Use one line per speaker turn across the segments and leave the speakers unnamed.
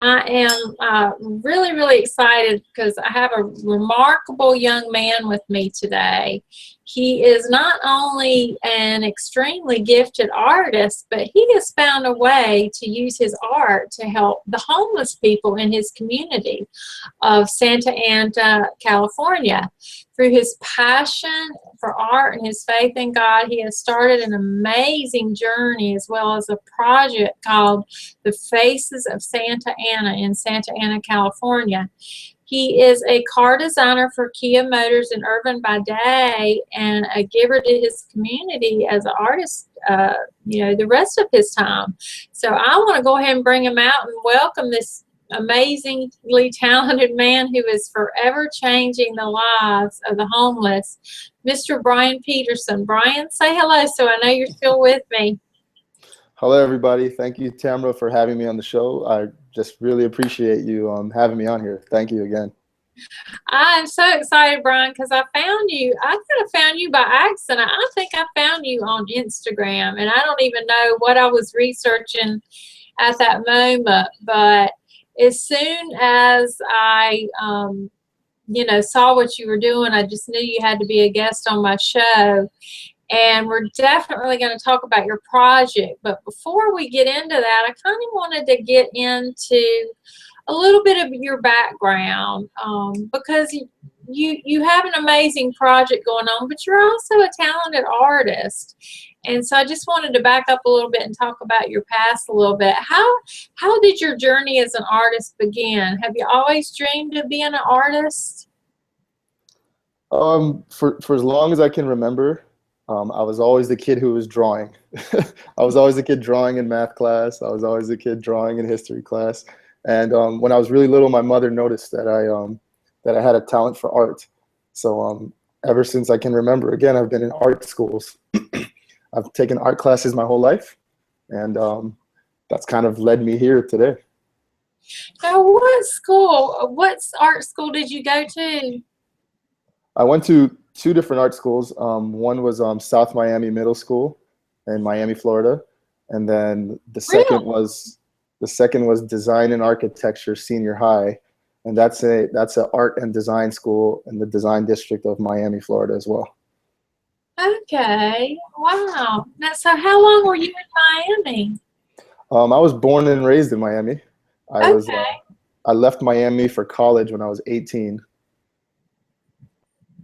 I am really, really excited because I have a remarkable young man with me today. He is not only an extremely gifted artist, but he has found a way to use his art to help the homeless people in his community of Santa Ana, California. Through his passion for art and his faith in God, he has started an amazing journey as well as a project called The Faces of Santa Ana in Santa Ana, California. He is a car designer for Kia Motors in Irvine by day and a giver to his community as an artist, the rest of his time. So I want to go ahead and bring him out and welcome this amazingly talented man who is forever changing the lives of the homeless, Mr. Brian Peterson. Brian, say hello so I know you're still with me.
Hello, everybody. Thank you, Tamarah, for having me on the show. I just really appreciate you having me on here. Thank you again.
I'm so excited, Brian, because I found you. I could have found you by accident. I think I found you on Instagram, and I don't even know what I was researching at that moment, but as soon as I, saw what you were doing, I just knew you had to be a guest on my show. And we're definitely going to talk about your project. But before we get into that, I kind of wanted to get into a little bit of your background because you have an amazing project going on, but you're also a talented artist. And so I just wanted to back up a little bit and talk about your past a little bit. How did your journey as an artist begin? Have you always dreamed of being an artist?
For as long as I can remember, I was always the kid who was drawing. I was always the kid drawing in math class. I was always the kid drawing in history class. And when I was really little, my mother noticed that I had a talent for art. So ever since I can remember, again, I've been in art schools. I've taken art classes my whole life, and that's kind of led me here today.
Now, what art school did you go to?
I went to two different art schools. One was South Miami Middle School in Miami, Florida, and then the second was Design and Architecture Senior High, and that's an art and design school in the design district of Miami, Florida as well.
Okay, wow. Now, so how long were you in Miami?
I was born and raised in Miami. I left Miami for college when I was 18.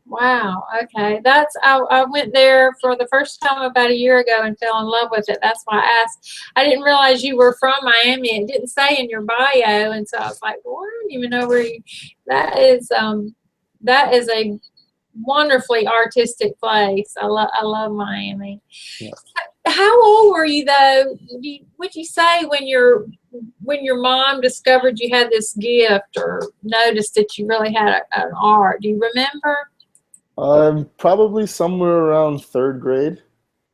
Wow, okay. I went there for the first time about a year ago and fell in love with it. That's why I asked. I didn't realize you were from Miami. It didn't say in your bio, and so I was like, well, I don't even know where you. That is a wonderfully artistic place. I love Miami. Yeah. How old were you though? Would you say when your mom discovered you had this gift or noticed that you really had an art? Do you remember?
Probably somewhere around third grade.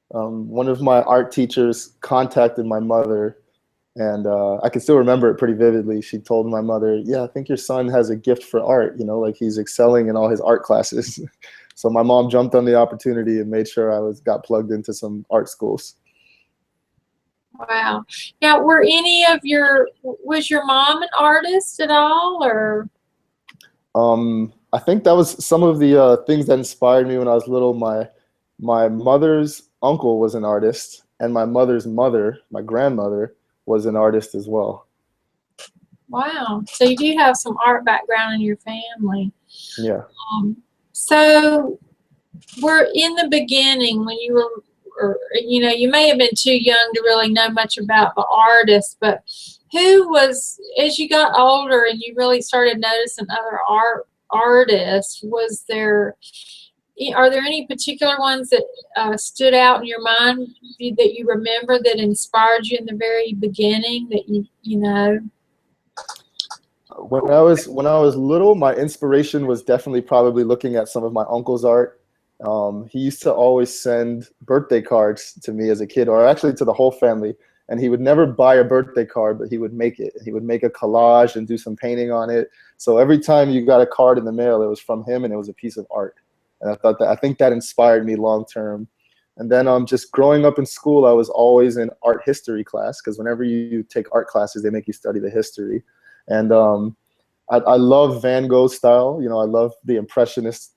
One of my art teachers contacted my mother, and I can still remember it pretty vividly. She told my mother, "Yeah, I think your son has a gift for art, like he's excelling in all his art classes." So my mom jumped on the opportunity and made sure I got plugged into some art schools.
Wow. Now, was your mom an artist at all, or?
I think that was some of the things that inspired me when I was little. My mother's uncle was an artist, and my mother's mother, my grandmother, was an artist as well.
Wow. So you do have some art background in your family.
Yeah.
So we're in the beginning when you were, you may have been too young to really know much about the artist, but as you got older and you really started noticing other artists, are there any particular ones that stood out in your mind that you remember that inspired you in the very beginning that you know?
When I was little, my inspiration was definitely probably looking at some of my uncle's art. He used to always send birthday cards to me as a kid, or actually to the whole family. And he would never buy a birthday card, but he would make it. He would make a collage and do some painting on it. So every time you got a card in the mail, it was from him, and it was a piece of art. And I think that inspired me long term. And then just growing up in school, I was always in art history class, because whenever you take art classes, they make you study the history. And I love Van Gogh style. You know, I love the impressionist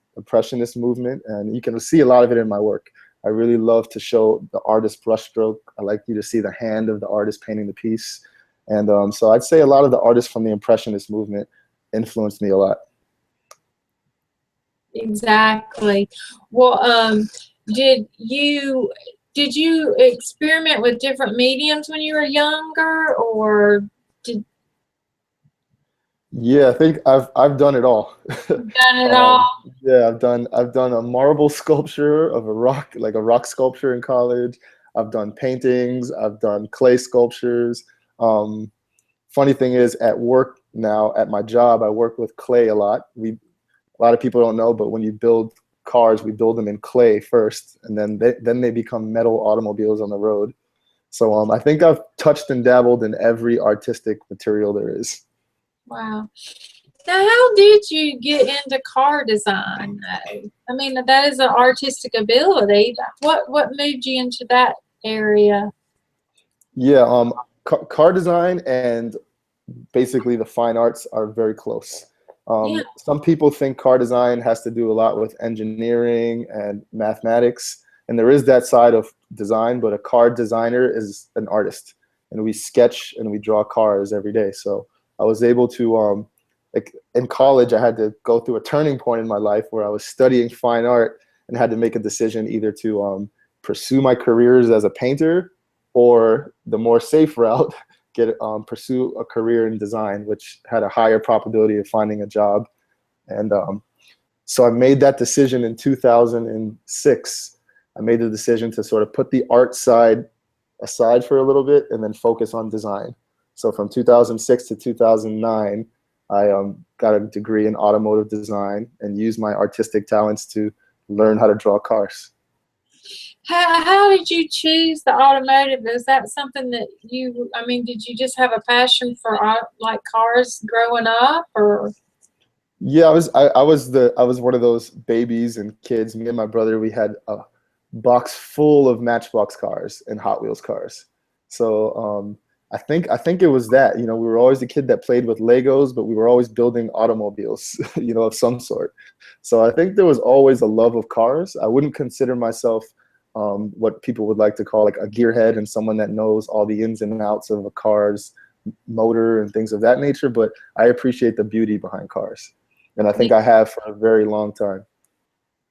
movement, and you can see a lot of it in my work. I really love to show the artist brushstroke. I like you to see the hand of the artist painting the piece. And so I'd say a lot of the artists from the impressionist movement influenced me a lot.
Exactly. Well, did you experiment with different mediums when you were younger, or did
Yeah, I think I've done it all.
you done it all?
Yeah, I've done a marble sculpture of a rock, like a rock sculpture in college. I've done paintings. I've done clay sculptures. Um, Funny thing is, at work now, at my job, I work with clay a lot. A lot of people don't know, but when you build cars, we build them in clay first, and then they become metal automobiles on the road. So I think I've touched and dabbled in every artistic material there is.
Wow. Now, how did you get into car design, though? I mean, that is an artistic ability. What moved you into that area?
Yeah, car design and basically the fine arts are very close.
Yeah.
Some people think car design has to do a lot with engineering and mathematics, and there is that side of design, but a car designer is an artist, and we sketch and we draw cars every day. So I was able to, like in college, I had to go through a turning point in my life where I was studying fine art and had to make a decision either to pursue my careers as a painter or the more safe route, pursue a career in design, which had a higher probability of finding a job. And so I made that decision in 2006. I made the decision to sort of put the art side aside for a little bit and then focus on design. So from 2006 to 2009, I got a degree in automotive design and used my artistic talents to learn how to draw cars.
How did you choose the automotive? Is that something that I mean, did you just have a passion for like cars growing up, or?
Yeah, I was one of those babies and kids. Me and my brother, we had a box full of Matchbox cars and Hot Wheels cars. So I think it was that, you know, we were always the kid that played with Legos, but we were always building automobiles, you know, of some sort. So I think there was always a love of cars. I wouldn't consider myself what people would like to call like a gearhead and someone that knows all the ins and outs of a car's motor and things of that nature, but I appreciate the beauty behind cars. And I think I have for a very long time.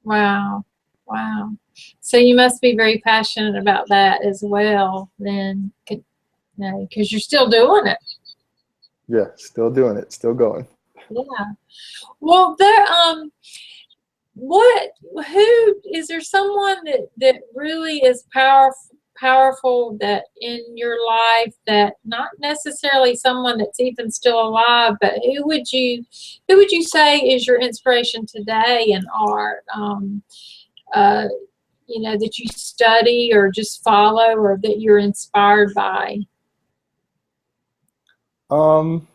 Wow. Wow. So you must be very passionate about that as well then, you know, because you're still doing it.
Yeah, still doing it, still going.
Yeah. Well, who is there someone that really is powerful that in your life, that not necessarily someone that's even still alive, but who would you say is your inspiration today in art? You know, that you study or just follow or that you're inspired by?
Um,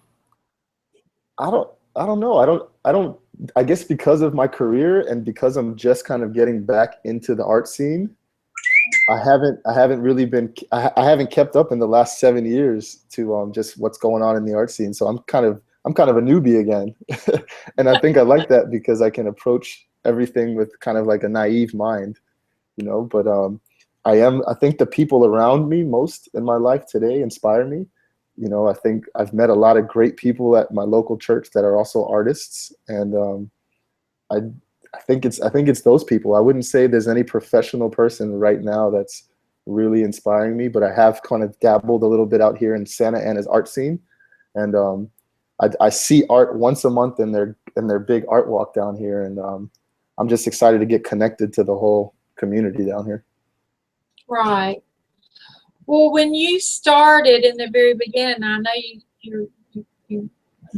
I don't know. I guess because of my career and because I'm just kind of getting back into the art scene, I haven't really been, I haven't kept up in the last 7 years to just what's going on in the art scene. So I'm kind of a newbie again. And I think I like that because I can approach everything with kind of like a naive mind, you know, but I think the people around me most in my life today inspire me. You know, I think I've met a lot of great people at my local church that are also artists, and I think it's those people. I wouldn't say there's any professional person right now that's really inspiring me, but I have kind of dabbled a little bit out here in Santa Ana's art scene, and I see art once a month in their big art walk down here, and I'm just excited to get connected to the whole community down here.
Right. Well, when you started in the very beginning, I know you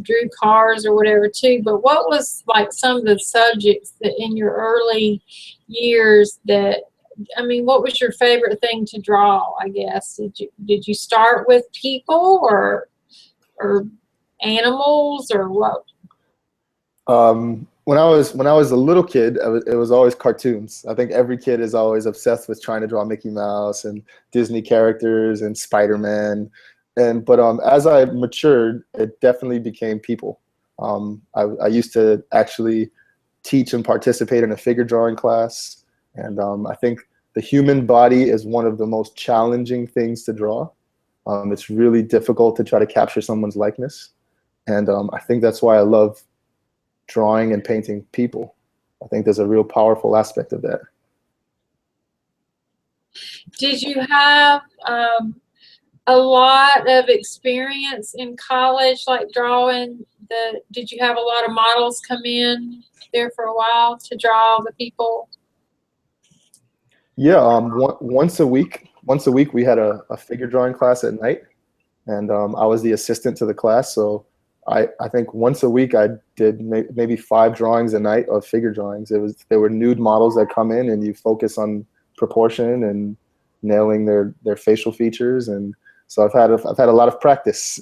drew cars or whatever too, but what was like some of the subjects that in your early years that, I mean, what was your favorite thing to draw, I guess? Did you start with people or animals or what?
When I was a little kid, it was always cartoons. I think every kid is always obsessed with trying to draw Mickey Mouse and Disney characters and Spider-Man. But as I matured, it definitely became people. I used to actually teach and participate in a figure drawing class, and I think the human body is one of the most challenging things to draw. It's really difficult to try to capture someone's likeness, and I think that's why I love drawing and painting people. I think there's a real powerful aspect of that.
Did you have a lot of experience in college, like drawing? Did you have a lot of models come in there for a while to draw the people?
Yeah, once a week we had a figure drawing class at night, and I was the assistant to the class. So I think once a week I did maybe 5 drawings a night of figure drawings. There were nude models that come in, and you focus on proportion and nailing their facial features, and so I've had a lot of practice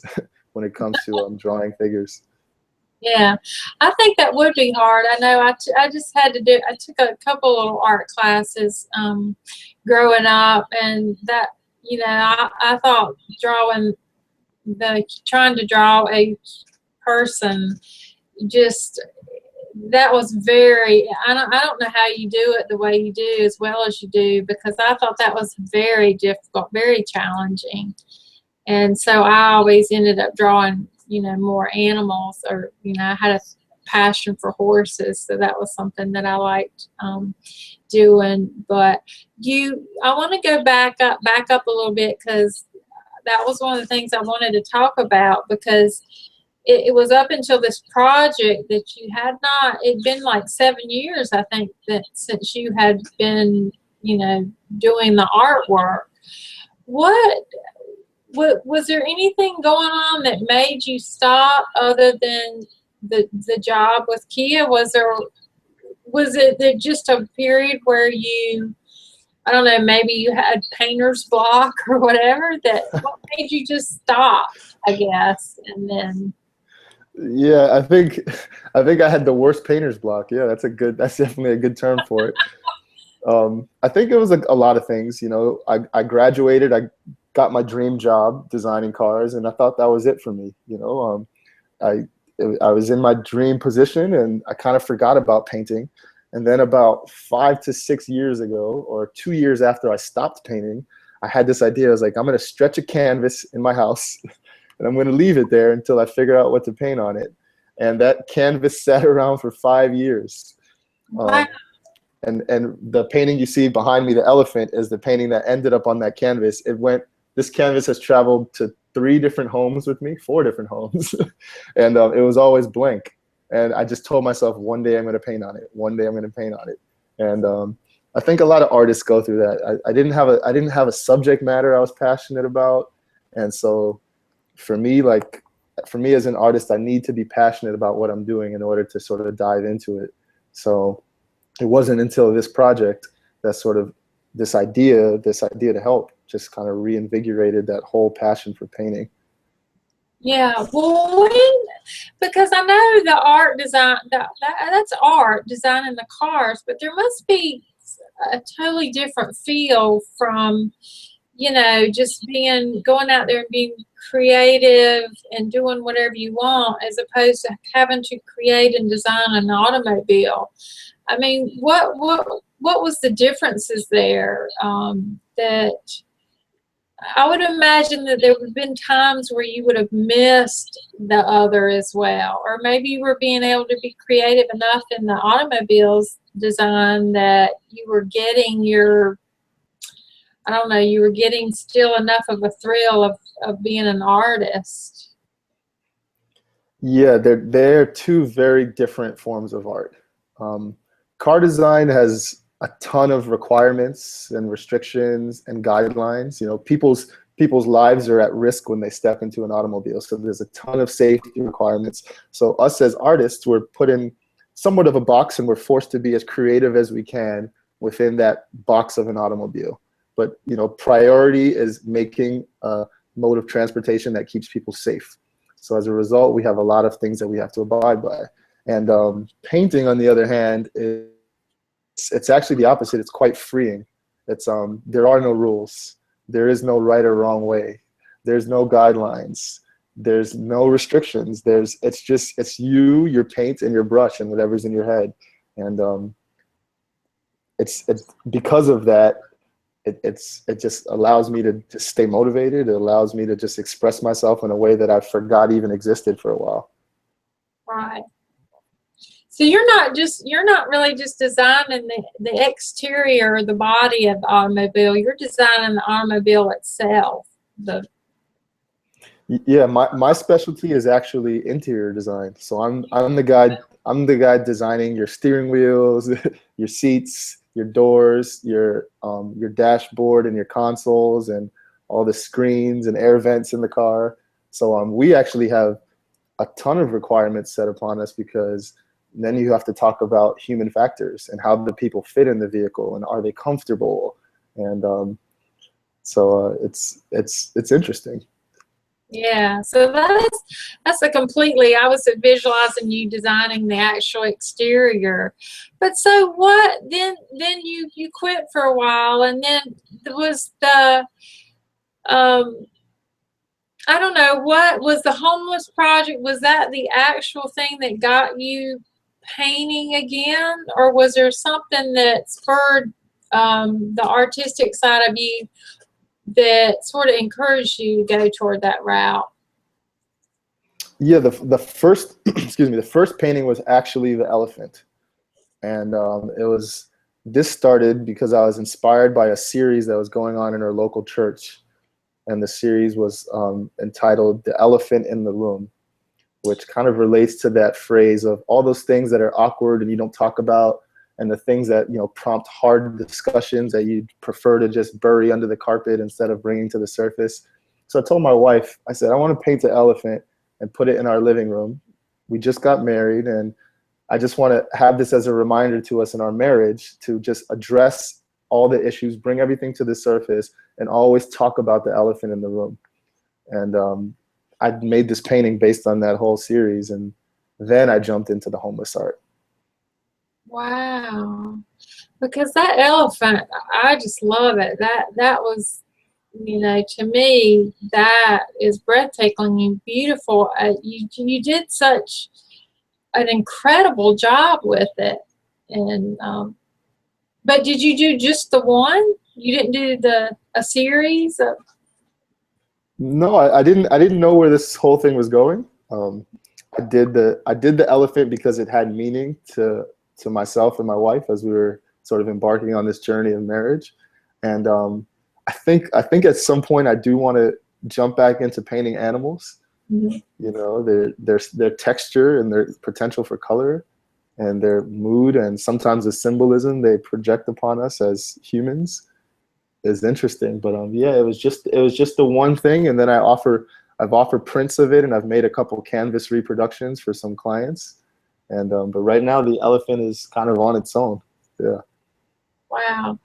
when it comes to drawing figures.
Yeah, I think that would be hard. I know I just had to I took a couple little art classes growing up, and that, you know, I thought trying to draw a person, just, that was very, I don't know how you do it the way you do, as well as you do, because I thought that was very difficult, very challenging. And so I always ended up drawing, you know, more animals, or, you know, I had a passion for horses, so that was something that I liked doing. But I want to go back up a little bit, because that was one of the things I wanted to talk about, because it was up until this project that you had not, it'd been like 7 years, I think, that since you had been, you know, doing the artwork. Was there anything going on that made you stop, other than the job with Kia? Was it just a period where you, I don't know, maybe you had painter's block or whatever, what made you just stop, I guess, and then?
Yeah, I think I had the worst painter's block. Yeah, that's definitely a good term for it. I think it was a lot of things. You know, I graduated, I got my dream job designing cars, and I thought that was it for me. You know, I was in my dream position, and I kind of forgot about painting. And then about 5 to 6 years ago, or 2 years after I stopped painting, I had this idea. I was like, I'm going to stretch a canvas in my house, and I'm going to leave it there until I figure out what to paint on it. And that canvas sat around for 5 years.
Wow.
And the painting you see behind me, the elephant, is the painting that ended up on that canvas. This canvas has traveled to 3 different homes with me, 4 different homes, and it was always blank. And I just told myself, one day I'm going to paint on it. One day I'm going to paint on it. And I think a lot of artists go through that. I didn't have a subject matter I was passionate about, and so for me as an artist, I need to be passionate about what I'm doing in order to sort of dive into it. So it wasn't until this project that sort of this idea to help just kind of reinvigorated that whole passion for painting.
Yeah, well, because I know the art design, that's art, designing the cars, but there must be a totally different feel from, you know, just going out there and being creative and doing whatever you want, as opposed to having to create and design an automobile. I mean, what was the differences there, that I would imagine that there would have been times where you would have missed the other as well, or maybe you were being able to be creative enough in the automobiles design that you were getting I don't know, you were getting still enough of a thrill of being an artist.
Yeah, they're 2 very different forms of art. Car design has a ton of requirements and restrictions and guidelines. You know, people's lives are at risk when they step into an automobile, so there's a ton of safety requirements. So us as artists, we're put in somewhat of a box, and we're forced to be as creative as we can within that box of an automobile. But, you know, priority is making a mode of transportation that keeps people safe. So as a result, we have a lot of things that we have to abide by. And painting, on the other hand, it's actually the opposite. It's quite freeing. There are no rules. There is no right or wrong way. There's no guidelines. There's no restrictions. It's you, your paint, and your brush, and whatever's in your head. And it's because of that, it just allows me to stay motivated. It allows me to just express myself in a way that I forgot even existed for a while.
Right. So you're not really just designing the exterior, the body of the automobile. You're designing the automobile itself.
Yeah, my specialty is actually interior design. So I'm the guy designing your steering wheels, your seats, your doors, your dashboard, and your consoles, and all the screens and air vents in the car. So we actually have a ton of requirements set upon us, because then you have to talk about human factors and how the people fit in the vehicle and are they comfortable, and so it's interesting.
Yeah, so that's a completely, I was visualizing you designing the actual exterior. But so what, then you quit for a while, and then was the, I don't know, what was the homeless project? Was that the actual thing that got you painting again? Or was there something that spurred the artistic side of you that sort of encouraged you to go toward that route?
Yeah, the first excuse me, the first painting was actually the elephant, and this started because I was inspired by a series that was going on in our local church, and the series was entitled "The Elephant in the Room," which kind of relates to that phrase of all those things that are awkward and you don't talk about, and the things that prompt hard discussions that you'd prefer to just bury under the carpet instead of bringing to the surface. So I told my wife, I said, I want to paint an elephant and put it in our living room. We just got married, and I just want to have this as a reminder to us in our marriage to just address all the issues, bring everything to the surface, and always talk about the elephant in the room. And I made this painting based on that whole series, and then I jumped into the homeless art.
Wow. Because that elephant, I just love it. That was, to me, that is breathtakingly beautiful. You did such an incredible job with it. And but did you do just the one? You didn't do a series of?
No, I didn't know where this whole thing was going. I did the elephant because it had meaning to myself and my wife as we were sort of embarking on this journey of marriage. And I think at some point I do want to jump back into painting animals. Mm-hmm. Their texture and their potential for color and their mood, and sometimes the symbolism they project upon us as humans is interesting. But yeah, it was just the one thing, and then I've offered prints of it, and I've made a couple canvas reproductions for some clients. And but right now the elephant is kind of on its own. Yeah.
Wow.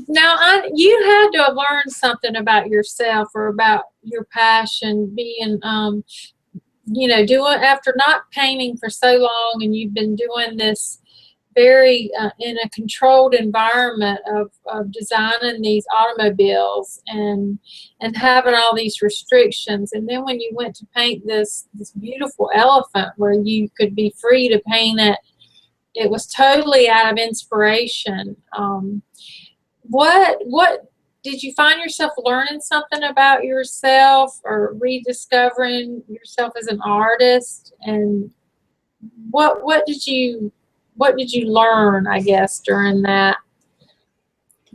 Now, you had to have learned something about yourself or about your passion being, doing, after not painting for so long, and you've been doing this very in a controlled environment of designing these automobiles and having all these restrictions. And then when you went to paint this beautiful elephant where you could be free to paint it, it was totally out of inspiration. What did you find yourself learning something about yourself or rediscovering yourself as an artist? And what did you learn, I guess, during that?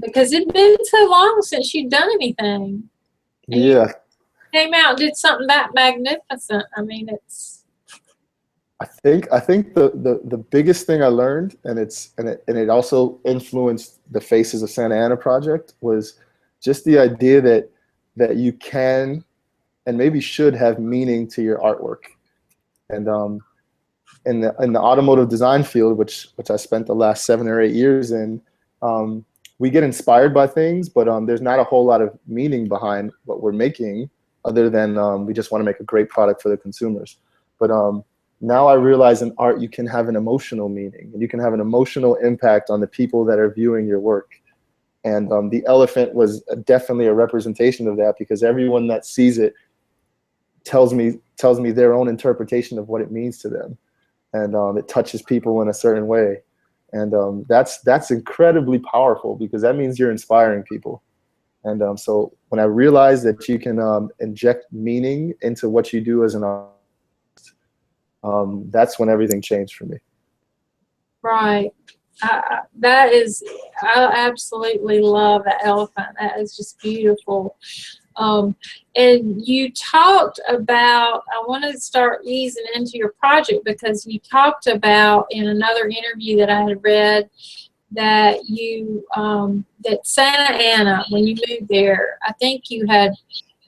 Because it'd been so long since you'd done anything. And
yeah.
You came out and did something that magnificent. I mean, it's.
I think the biggest thing I learned, and it also influenced the Faces of Santa Ana project, was just the idea that you can and maybe should have meaning to your artwork. And in the automotive design field, which I spent the last 7 or 8 years in, we get inspired by things, but there's not a whole lot of meaning behind what we're making, other than we just want to make a great product for the consumers. But now I realize in art you can have an emotional meaning, and you can have an emotional impact on the people that are viewing your work. And the elephant was definitely a representation of that, because everyone that sees it tells me their own interpretation of what it means to them, and it touches people in a certain way, and that's incredibly powerful, because that means you're inspiring people. And so when I realized that you can inject meaning into what you do as an artist, that's when everything changed for me.
Right. That is, I absolutely love that elephant. That is just beautiful. And you talked about, I want to start easing into your project, because you talked about in another interview that I had read that you, that Santa Ana, when you moved there, I think you had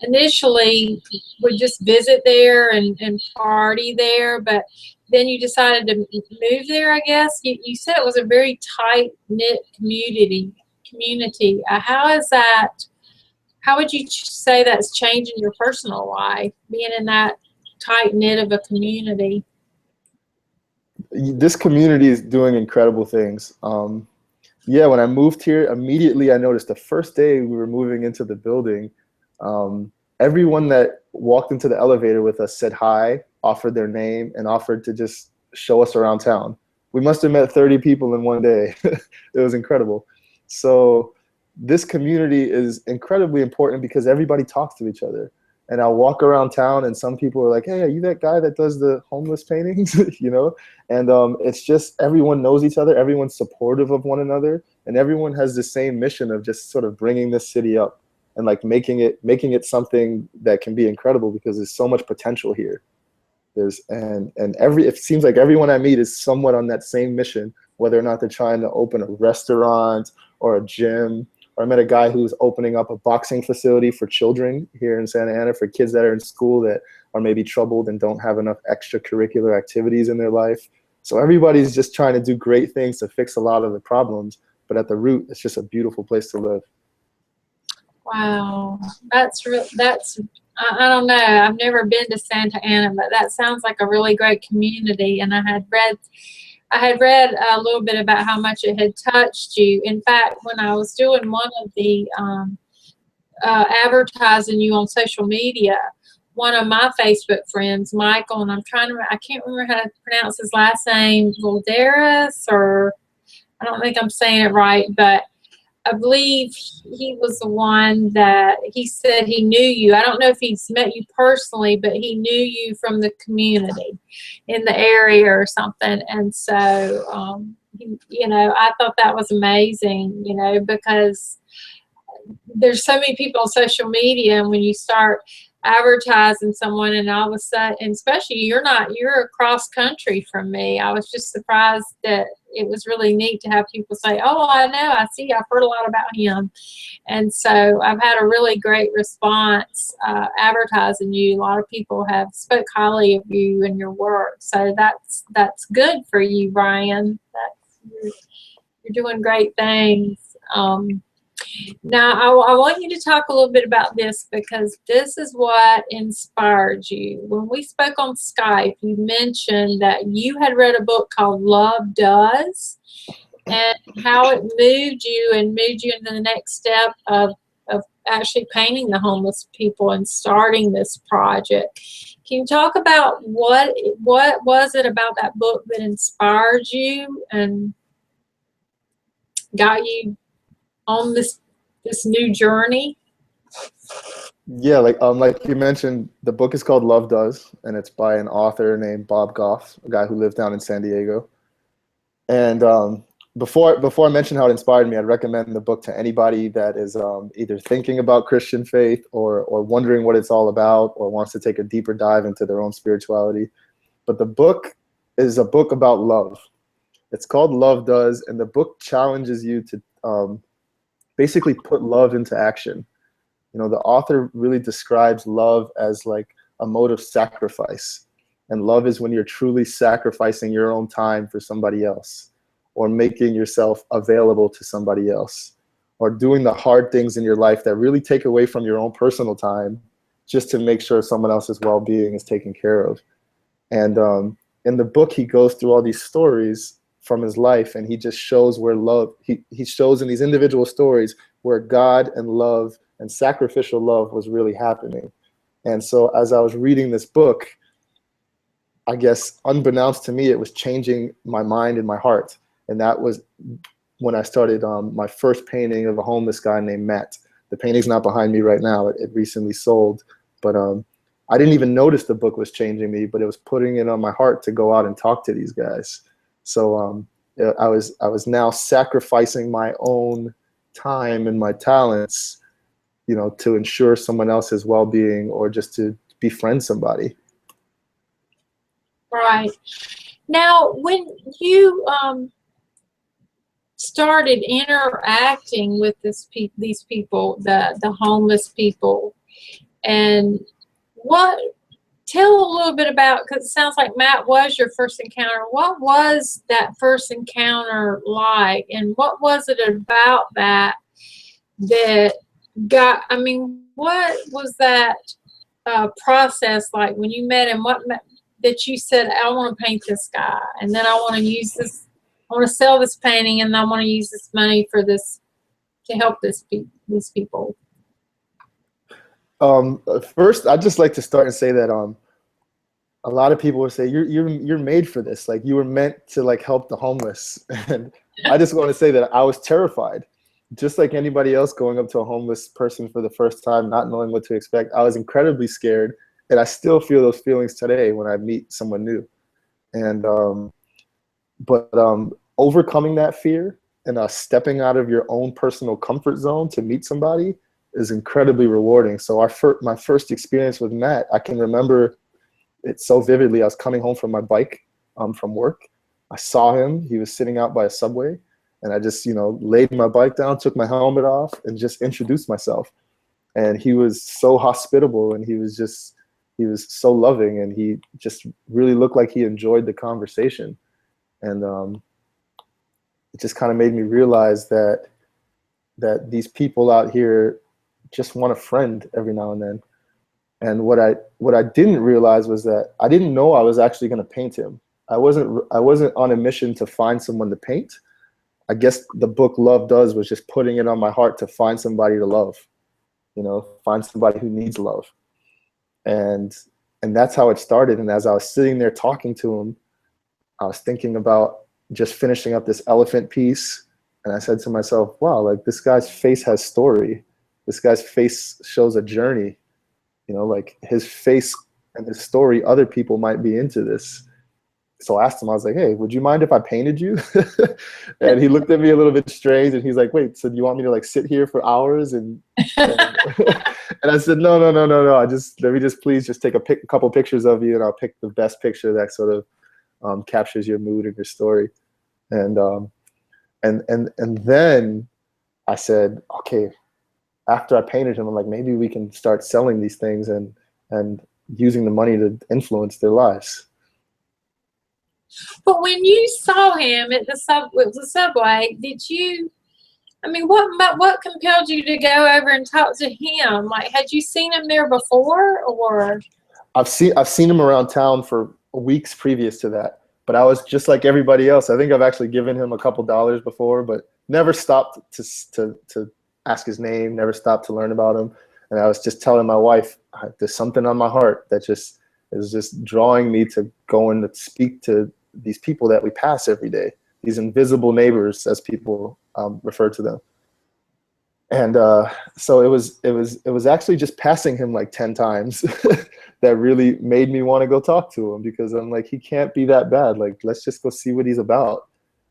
initially would just visit there and party there, but then you decided to move there, I guess. You said it was a very tight-knit community. How is that, how would you say that's changing your personal life, being in that tight-knit of a community?
This community is doing incredible things. Yeah, when I moved here, immediately I noticed the first day we were moving into the building, everyone that walked into the elevator with us said hi, offered their name, and offered to just show us around town. We must have met 30 people in one day. It was incredible. So this community is incredibly important because everybody talks to each other. And I'll walk around town and some people are like, hey, are you that guy that does the homeless paintings? You know? And it's just everyone knows each other, everyone's supportive of one another, and everyone has the same mission of just sort of bringing this city up and like making it something that can be incredible, because there's so much potential here. It seems like everyone I meet is somewhat on that same mission, whether or not they're trying to open a restaurant or a gym. Or I met a guy who's opening up a boxing facility for children here in Santa Ana, for kids that are in school that are maybe troubled and don't have enough extracurricular activities in their life. So everybody's just trying to do great things to fix a lot of the problems, but at the root, it's just a beautiful place to live.
Wow, that's real. That's, I don't know. I've never been to Santa Ana, but that sounds like a really great community. And I had read a little bit about how much it had touched you. In fact, when I was doing one of the advertising you on social media, one of my Facebook friends, Michael, and I can't remember how to pronounce his last name, Valderas, or I don't think I'm saying it right, but I believe he was the one that he said he knew you. I don't know if he's met you personally, but he knew you from the community in the area or something. And so, you know, I thought that was amazing, you know, because there's so many people on social media, and when you start advertising someone and all of a sudden, and especially you're across country from me, I was just surprised that it was really neat to have people say, oh, I know, I see, I've heard a lot about him. And so I've had a really great response advertising you. A lot of people have spoke highly of you and your work. So that's good for you, Brian. You're doing great things. Now, I want you to talk a little bit about this, because this is what inspired you. When we spoke on Skype, you mentioned that you had read a book called Love Does, and how it moved you into the next step of actually painting the homeless people and starting this project. Can you talk about what was it about that book that inspired you and got you on this new journey?
Yeah, like you mentioned, the book is called Love Does, and it's by an author named Bob Goff, a guy who lived down in San Diego. And before I mention how it inspired me, I'd recommend the book to anybody that is either thinking about Christian faith or wondering what it's all about, or wants to take a deeper dive into their own spirituality. But the book is a book about love. It's called Love Does, and the book challenges you to basically put love into action. You know, the author really describes love as like a mode of sacrifice. And love is when you're truly sacrificing your own time for somebody else, or making yourself available to somebody else, or doing the hard things in your life that really take away from your own personal time just to make sure someone else's well-being is taken care of. And in the book, he goes through all these stories from his life, and he just shows where love, he shows in these individual stories where God and love and sacrificial love was really happening. And so as I was reading this book, I guess unbeknownst to me, it was changing my mind and my heart. And that was when I started my first painting of a homeless guy named Matt. The painting's not behind me right now. It recently sold. But I didn't even notice the book was changing me, but it was putting it on my heart to go out and talk to these guys. So I was now sacrificing my own time and my talents, you know, to ensure someone else's well-being or just to befriend somebody.
Right. Now, when you started interacting with these people, the homeless people, and tell a little bit about, because it sounds like Matt was your first encounter. What was that first encounter like, and what was it about that got, I mean, what was that process like when you met him? That you said, I want to paint this guy, and then I want to use this, I want to sell this painting, and I want to use this money for this, to help these people?
First, I'd just like to start and say that a lot of people would say you're made for this. Like, you were meant to like help the homeless. And I just want to say that I was terrified, just like anybody else going up to a homeless person for the first time, not knowing what to expect. I was incredibly scared. And I still feel those feelings today when I meet someone new. And but overcoming that fear and stepping out of your own personal comfort zone to meet somebody is incredibly rewarding. So my first experience with Matt, I can remember it so vividly. I was coming home from my bike from work. I saw him. He was sitting out by a Subway, and I just, you know, laid my bike down, took my helmet off, and just introduced myself. And he was so hospitable, and he was so loving, and he just really looked like he enjoyed the conversation. And it just kind of made me realize that these people out here just want a friend every now and then. And what I didn't realize was that I didn't know I was actually going to paint him. I wasn't on a mission to find someone to paint. I guess the book Love Does was just putting it on my heart to find somebody to love, you know, find somebody who needs love. And that's how it started. And as I was sitting there talking to him, I was thinking about just finishing up this elephant piece. And I said to myself, wow, like, this guy's face has story. This guy's face shows a journey. You know, like, his face and his story, other people might be into this. So I asked him, I was like, hey, would you mind if I painted you? And he looked at me a little bit strange, and he's like, wait, so do you want me to like sit here for hours? And and I said, no. Let me just please just take a couple pictures of you, and I'll pick the best picture that sort of captures your mood and your story. And then I said, okay, after I painted him, I'm like, maybe we can start selling these things and using the money to influence their lives.
But when you saw him at the Subway, did you, I mean, what compelled you to go over and talk to him? Like, had you seen him there before, or? I've
seen him around town for weeks previous to that, but I was just like everybody else. I think I've actually given him a couple dollars before, but never stopped to ask his name, never stopped to learn about him. And I was just telling my wife, there's something on my heart that just is just drawing me to go and to speak to these people that we pass every day, these invisible neighbors, as people refer to them. And so it was actually just passing him like 10 times that really made me want to go talk to him, because I'm like, he can't be that bad. Like, let's just go see what he's about.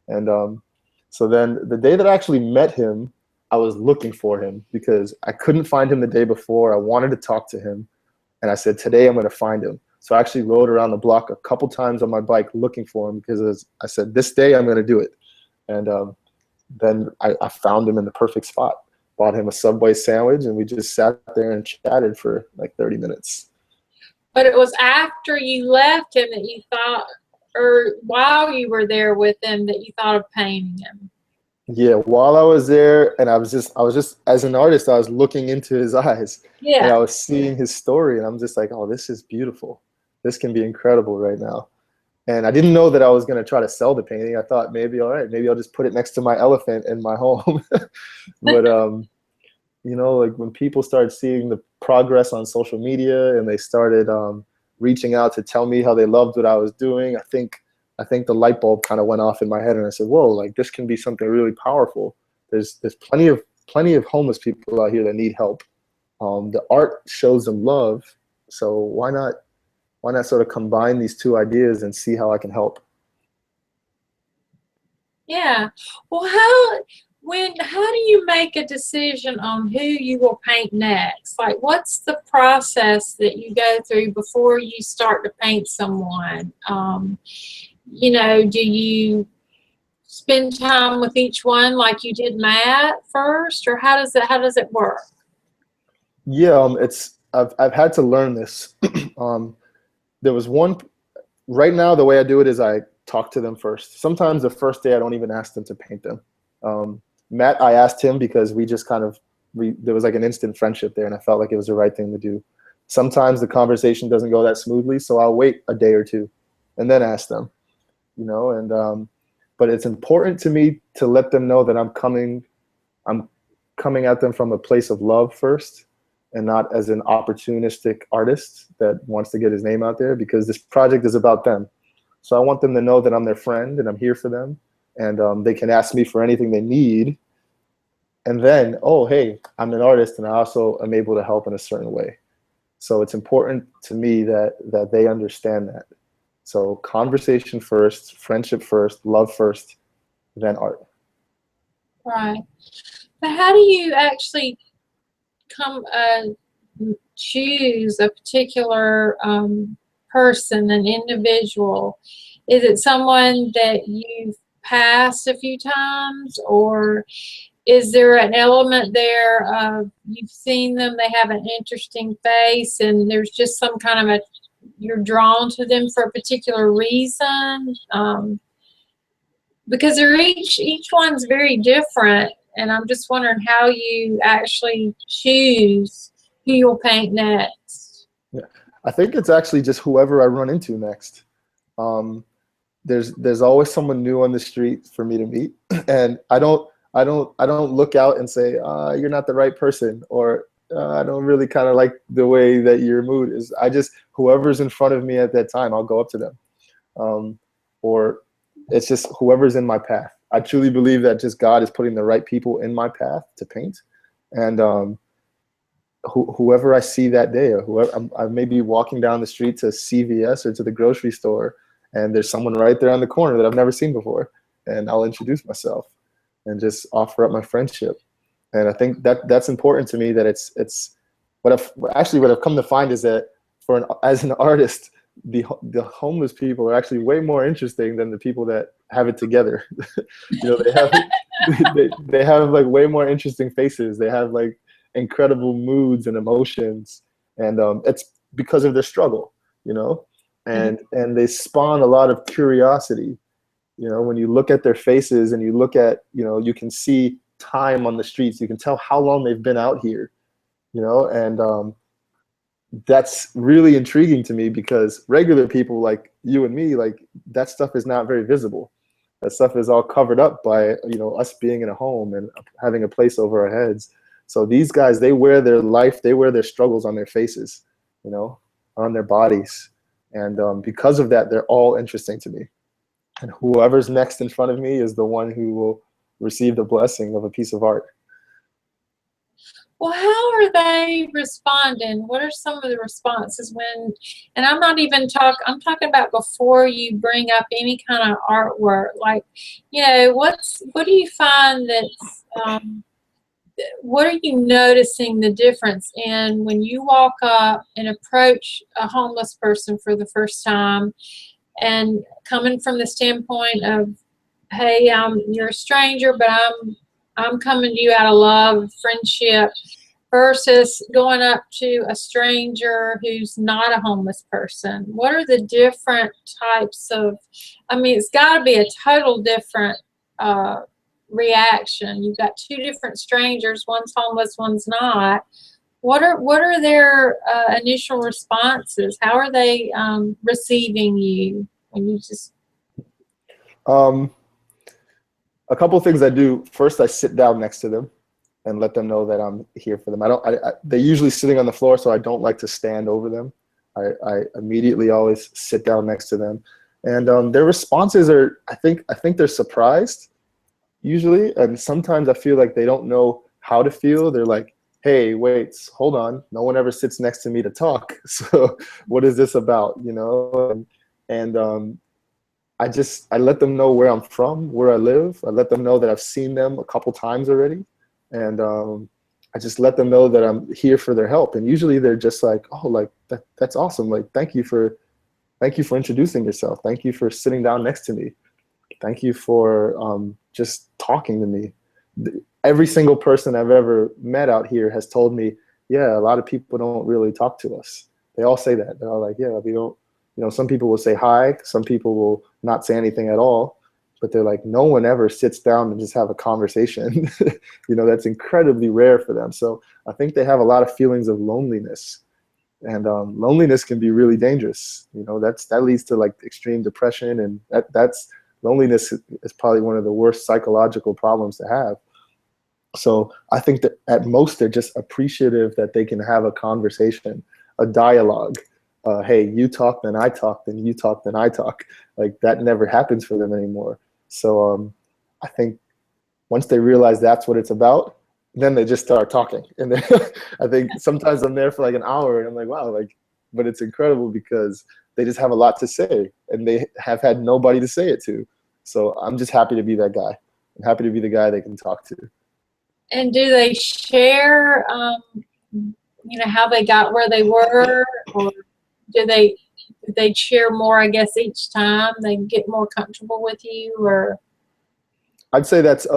And so then the day that I actually met him, I was looking for him because I couldn't find him the day before. I wanted to talk to him, and I said, today I'm going to find him. So I actually rode around the block a couple times on my bike looking for him, because I said, this day I'm going to do it. And then I found him in the perfect spot, bought him a Subway sandwich, and we just sat there and chatted for like 30 minutes.
But it was after you left him that you thought, or while you were there with him, that you thought of painting him?
Yeah, while I was there, and I was just as an artist, I was looking into his eyes.
Yeah.
And I was seeing his story, and I'm just like, oh, this is beautiful. This can be incredible right now. And I didn't know that I was going to try to sell the painting. I thought maybe, all right, maybe I'll just put it next to my elephant in my home. But, you know, like, when people start seeing the progress on social media, and they started reaching out to tell me how they loved what I was doing, I think the light bulb kind of went off in my head, and I said, whoa, like this can be something really powerful. There's plenty of homeless people out here that need help. The art shows them love, so why not sort of combine these two ideas and see how I can help?
Yeah. Well, how do you make a decision on who you will paint next? Like, what's the process that you go through before you start to paint someone? You know, do you spend time with each one like you did Matt first, or how does it work?
Yeah, I've had to learn this. There was one. Right now, the way I do it is I talk to them first. Sometimes the first day I don't even ask them to paint them. Matt, I asked him because we just kind of there was like an instant friendship there, and I felt like it was the right thing to do. Sometimes the conversation doesn't go that smoothly, so I'll wait a day or two, and then ask them. You know, and but it's important to me to let them know that I'm coming at them from a place of love first, and not as an opportunistic artist that wants to get his name out there, because this project is about them. So I want them to know that I'm their friend and I'm here for them, and they can ask me for anything they need. And then, oh, hey, I'm an artist and I also am able to help in a certain way. So it's important to me that they understand that. So conversation first, friendship first, love first, then art.
Right. But how do you actually choose a particular person, an individual? Is it someone that you've passed a few times, or is there an element there of you've seen them, they have an interesting face, and there's just some kind of you're drawn to them for a particular reason? Because they're each one's very different, and I'm just wondering how you actually choose who you'll paint next.
Yeah, I think it's actually just whoever I run into next. There's always someone new on the street for me to meet, and I don't look out and say, you're not the right person, or I don't really kind of like the way that your mood is. I just, whoever's in front of me at that time, I'll go up to them. Or it's just whoever's in my path. I truly believe that just God is putting the right people in my path to paint. And whoever I see that day, or whoever, I may be walking down the street to CVS or to the grocery store, and there's someone right there on the corner that I've never seen before. And I'll introduce myself and just offer up my friendship. And I think that's important to me, that it's what I've come to find is that as an artist, the homeless people are actually way more interesting than the people that have it together. You know, they have like way more interesting faces. They have like incredible moods and emotions, and it's because of their struggle, you know, and they spawn a lot of curiosity. You know, when you look at their faces and you look at, you know, you can see time on the streets. You can tell how long they've been out here, you know, and that's really intriguing to me, because regular people like you and me, like that stuff is not very visible. That stuff is all covered up by, you know, us being in a home and having a place over our heads. So these guys, they wear their life, they wear their struggles on their faces, you know, on their bodies. And because of that, they're all interesting to me. And whoever's next in front of me is the one who will receive the blessing of a piece of art.
Well, how are they responding? What are some of the responses when, and I'm not even I'm talking about before you bring up any kind of artwork, like, you know, what do you find that's, what are you noticing the difference in when you walk up and approach a homeless person for the first time, and coming from the standpoint of, hey, you're a stranger, but I'm coming to you out of love, friendship, versus going up to a stranger who's not a homeless person? What are the different types of, I mean, it's got to be a total different reaction. You've got two different strangers, one's homeless, one's not. What are their initial responses? How are they receiving you when you just?
A couple of things I do. First, I sit down next to them, and let them know that I'm here for them. They're usually sitting on the floor, so I don't like to stand over them. I immediately always sit down next to them, and their responses are, I think they're surprised usually, and sometimes I feel like they don't know how to feel. They're like, hey, wait, hold on, no one ever sits next to me to talk, so what is this about, you know? And I let them know where I'm from, where I live. I let them know that I've seen them a couple times already, and I just let them know that I'm here for their help. And usually they're just like, oh, like that's awesome. Like, thank you for introducing yourself. Thank you for sitting down next to me. Thank you for just talking to me. Every single person I've ever met out here has told me, yeah, a lot of people don't really talk to us. They all say that. They're all like, yeah, we don't, you know, some people will say hi, some people will not say anything at all, but they're like, no one ever sits down and just have a conversation. You know, that's incredibly rare for them. So I think they have a lot of feelings of loneliness, and loneliness can be really dangerous. You know, that leads to like extreme depression, and that's loneliness is probably one of the worst psychological problems to have. So I think that at most they're just appreciative that they can have a conversation, a dialogue. Hey, you talk, then I talk, then you talk, then I talk. Like, that never happens for them anymore. So I think once they realize that's what it's about, then they just start talking. And then I think sometimes I'm there for like an hour and I'm like, wow, like, but it's incredible because they just have a lot to say and they have had nobody to say it to. So I'm just happy to be that guy. I'm happy to be the guy they can talk to.
And do they share, you know, how they got where they were, or do they share more, I guess, each time they get more comfortable with you? Or
I'd say that's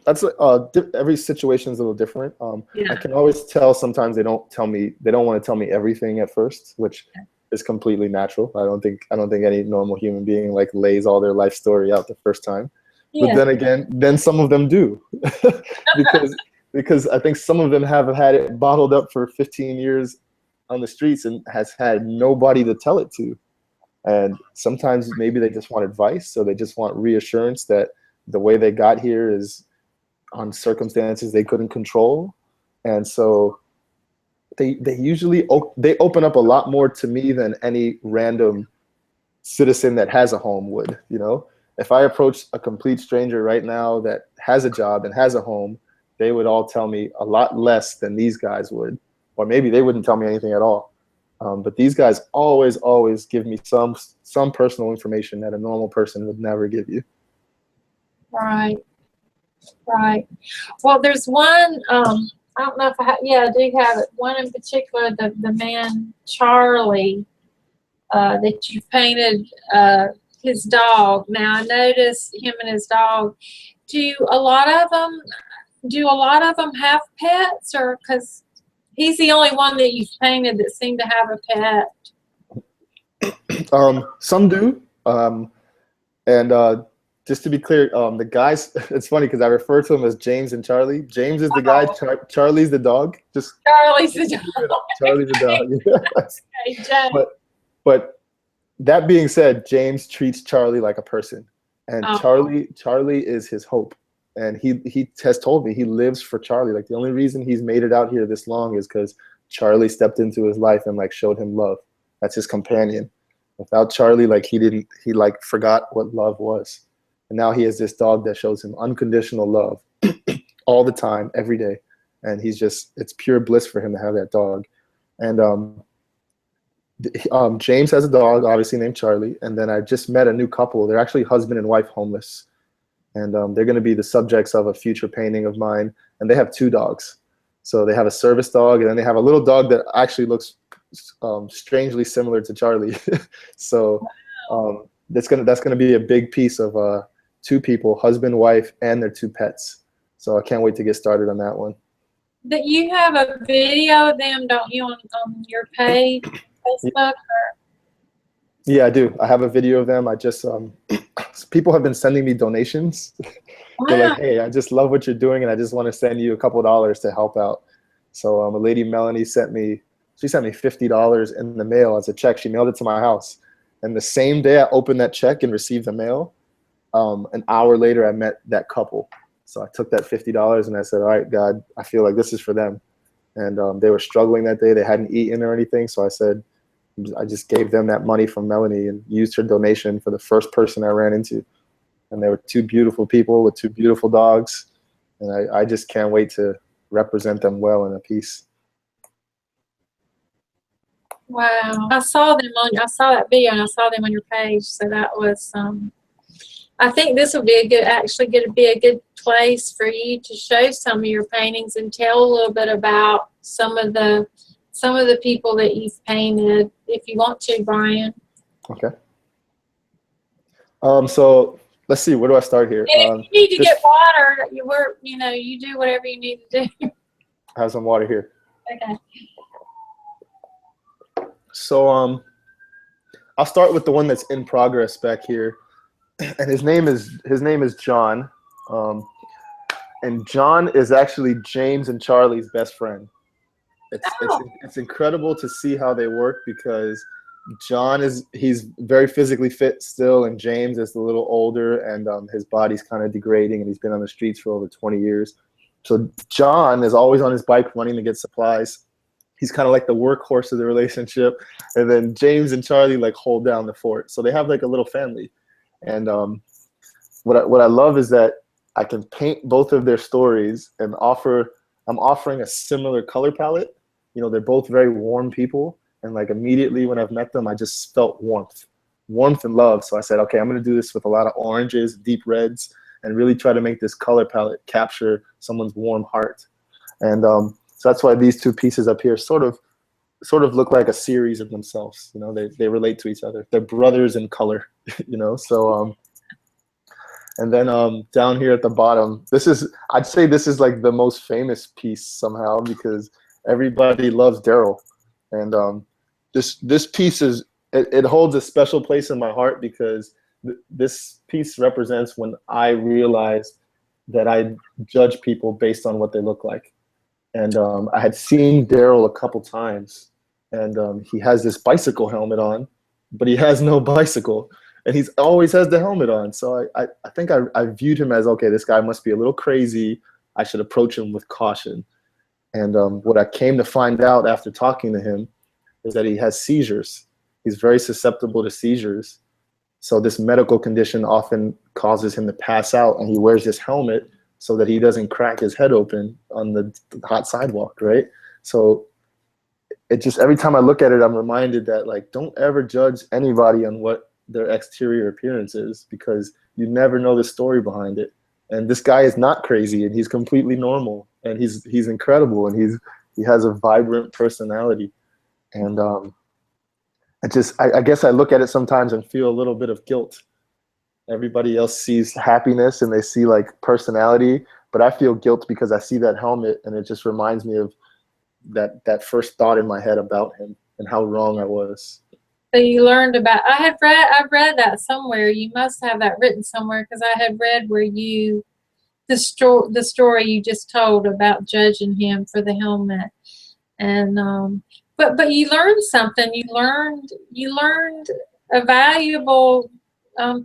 every situation is a little different.
yeah.
I can always tell sometimes they don't want to tell me everything at first, which is completely natural. I don't think any normal human being like lays all their life story out the first time.
Yeah.
But then again, some of them do, because I think some of them have had it bottled up for 15 years on the streets and has had nobody to tell it to. And sometimes maybe they just want advice, so they just want reassurance that the way they got here is on circumstances they couldn't control. And so they usually they open up a lot more to me than any random citizen that has a home would, you know? If I approach a complete stranger right now that has a job and has a home, they would all tell me a lot less than these guys would, or maybe they wouldn't tell me anything at all. But these guys always give me some personal information that a normal person would never give you.
Right. Well, there's one, I don't know if I do have it. One in particular, the man, Charlie, that you painted his dog. Now, I noticed him and his dog. Do a lot of them have pets, or because he's the only one that you've painted that seemed to have a pet?
Some do. And just to be clear, the guys, it's funny because I refer to them as James and Charlie. James is the guy, Charlie's the dog. Just
Charlie's the dog.
Charlie's the dog. Yes.
Okay,
But that being said, James treats Charlie like a person, and Charlie is his hope. And he has told me he lives for Charlie. Like, the only reason he's made it out here this long is because Charlie stepped into his life and like showed him love. That's his companion. Without Charlie, like he like forgot what love was. And now he has this dog that shows him unconditional love all the time, every day. And it's pure bliss for him to have that dog. And James has a dog, obviously named Charlie. And then I just met a new couple. They're actually husband and wife homeless. And they're going to be the subjects of a future painting of mine. And they have 2 dogs. So they have a service dog, and then they have a little dog that actually looks strangely similar to Charlie. So that's gonna be a big piece of 2 people, husband, wife, and their 2 pets. So I can't wait to get started on that one.
That you have a video of them, don't you, on your page, Facebook?
Yeah, I do. I have a video of them. I just people have been sending me donations. They're like, hey, I just love what you're doing, and I just want to send you a couple $dollars to help out. So a lady, Melanie, sent me $50 in the mail as a check. She mailed it to my house. And the same day I opened that check and received the mail, an hour later I met that couple. So I took that $50 and I said, all right, God, I feel like this is for them. And they were struggling that day. They hadn't eaten or anything. So I said, I just gave them that money from Melanie and used her donation for the first person I ran into. And they were two beautiful people with two beautiful dogs. And I just can't wait to represent them well in a piece.
Wow. I saw that video and I saw them on your page. So that was, I think this will be be a good place for you to show some of your paintings and tell a little bit about some of the people that you've painted, if you want to, Brian.
Okay. So let's see, where do I start here?
If you need to get water, you do whatever you need to do.
I have some water here.
Okay.
So I'll start with the one that's in progress back here, and his name is John, and John is actually James and Charlie's best friend. It's incredible to see how they work, because John he's very physically fit still, and James is a little older, and his body's kind of degrading, and he's been on the streets for over 20 years. So John is always on his bike running to get supplies. He's kind of like the workhorse of the relationship, and then James and Charlie like hold down the fort. So they have like a little family, and what I love is that I can paint both of their stories and I'm offering a similar color palette. You know, they're both very warm people, and like immediately when I've met them, I just felt warmth and love. So I said, okay, I'm going to do this with a lot of oranges, deep reds, and really try to make this color palette capture someone's warm heart. And so that's why these two pieces up here sort of look like a series of themselves. You know, they relate to each other. They're brothers in color, you know. So and then down here at the bottom, I'd say this is like the most famous piece somehow, because everybody loves Daryl. And this piece it holds a special place in my heart, because this piece represents when I realized that I judge people based on what they look like. And I had seen Daryl a couple times, and he has this bicycle helmet on, but he has no bicycle, and he's always has the helmet on. So I think I viewed him as, okay, this guy must be a little crazy. I should approach him with caution. And what I came to find out after talking to him is that he has seizures. He's very susceptible to seizures. So this medical condition often causes him to pass out, and he wears this helmet so that he doesn't crack his head open on the hot sidewalk, right? So it just, every time I look at it, I'm reminded that, like, don't ever judge anybody on what their exterior appearance is, because you never know the story behind it. And this guy is not crazy, and he's completely normal, and he's incredible, and he has a vibrant personality. And I guess I look at it sometimes and feel a little bit of guilt. Everybody else sees happiness and they see like personality, but I feel guilt because I see that helmet, and it just reminds me of that first thought in my head about him and how wrong I was.
So you learned about, I've read that somewhere. You must have that written somewhere, because I had read where the story you just told about judging him for the helmet. And but you learned something. You learned a valuable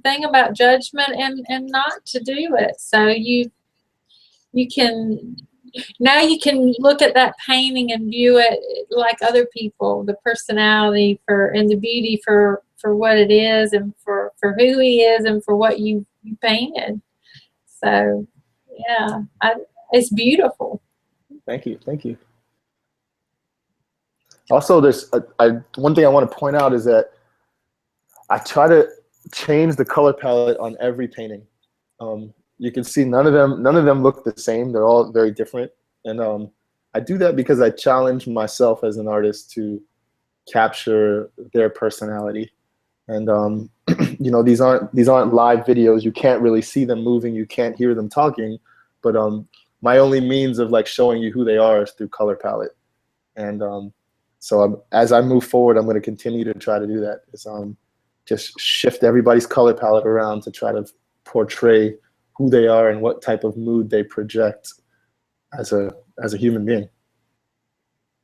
thing about judgment and not to do it. So you can look at that painting and view it like other people, the personality and the beauty for what it is, and for who he is, and for what you painted. So yeah, it's beautiful.
Thank you. Also, there's one thing I want to point out is that I try to change the color palette on every painting. You can see none of them look the same. They're all very different, and I do that because I challenge myself as an artist to capture their personality. And you know, these aren't live videos. You can't really see them moving. You can't hear them talking. But my only means of like showing you who they are is through color palette. And so as I move forward, I'm going to continue to try to do that. Is just shift everybody's color palette around to try to portray who they are and what type of mood they project as a human being.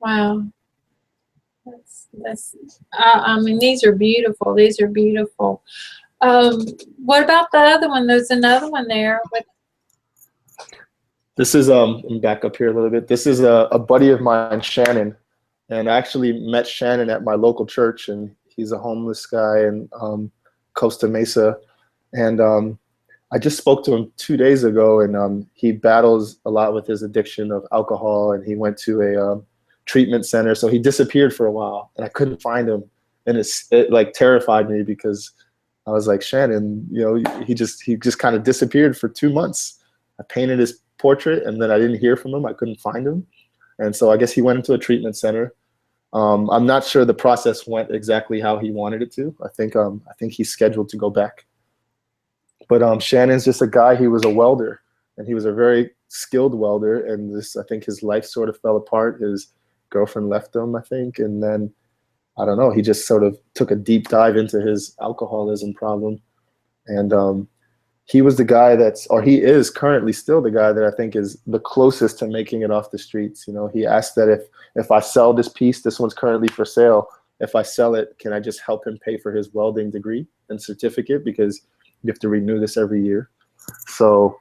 Wow. I mean, these are beautiful. These are beautiful. What about the other one? There's another one there.
This is let me back up here a little bit. This is a buddy of mine, Shannon, and I actually met Shannon at my local church, and he's a homeless guy in Costa Mesa, and I just spoke to him 2 days ago, and he battles a lot with his addiction of alcohol, and he went to a treatment center, so he disappeared for a while, and I couldn't find him, and it like terrified me because I was like, Shannon, you know, he just kind of disappeared for 2 months. I painted his portrait, and then I didn't hear from him. I couldn't find him, and so I guess he went into a treatment center. I'm not sure the process went exactly how he wanted it to. I think he's scheduled to go back. But Shannon's just a guy. He was a welder, and he was a very skilled welder. And I think his life sort of fell apart. His girlfriend left him, I think, and then I don't know. He just sort of took a deep dive into his alcoholism problem, and he was the guy he is currently still the guy that I think is the closest to making it off the streets. You know, he asked that if I sell this piece, this one's currently for sale. If I sell it, can I just help him pay for his welding degree and certificate, because you have to renew this every year. So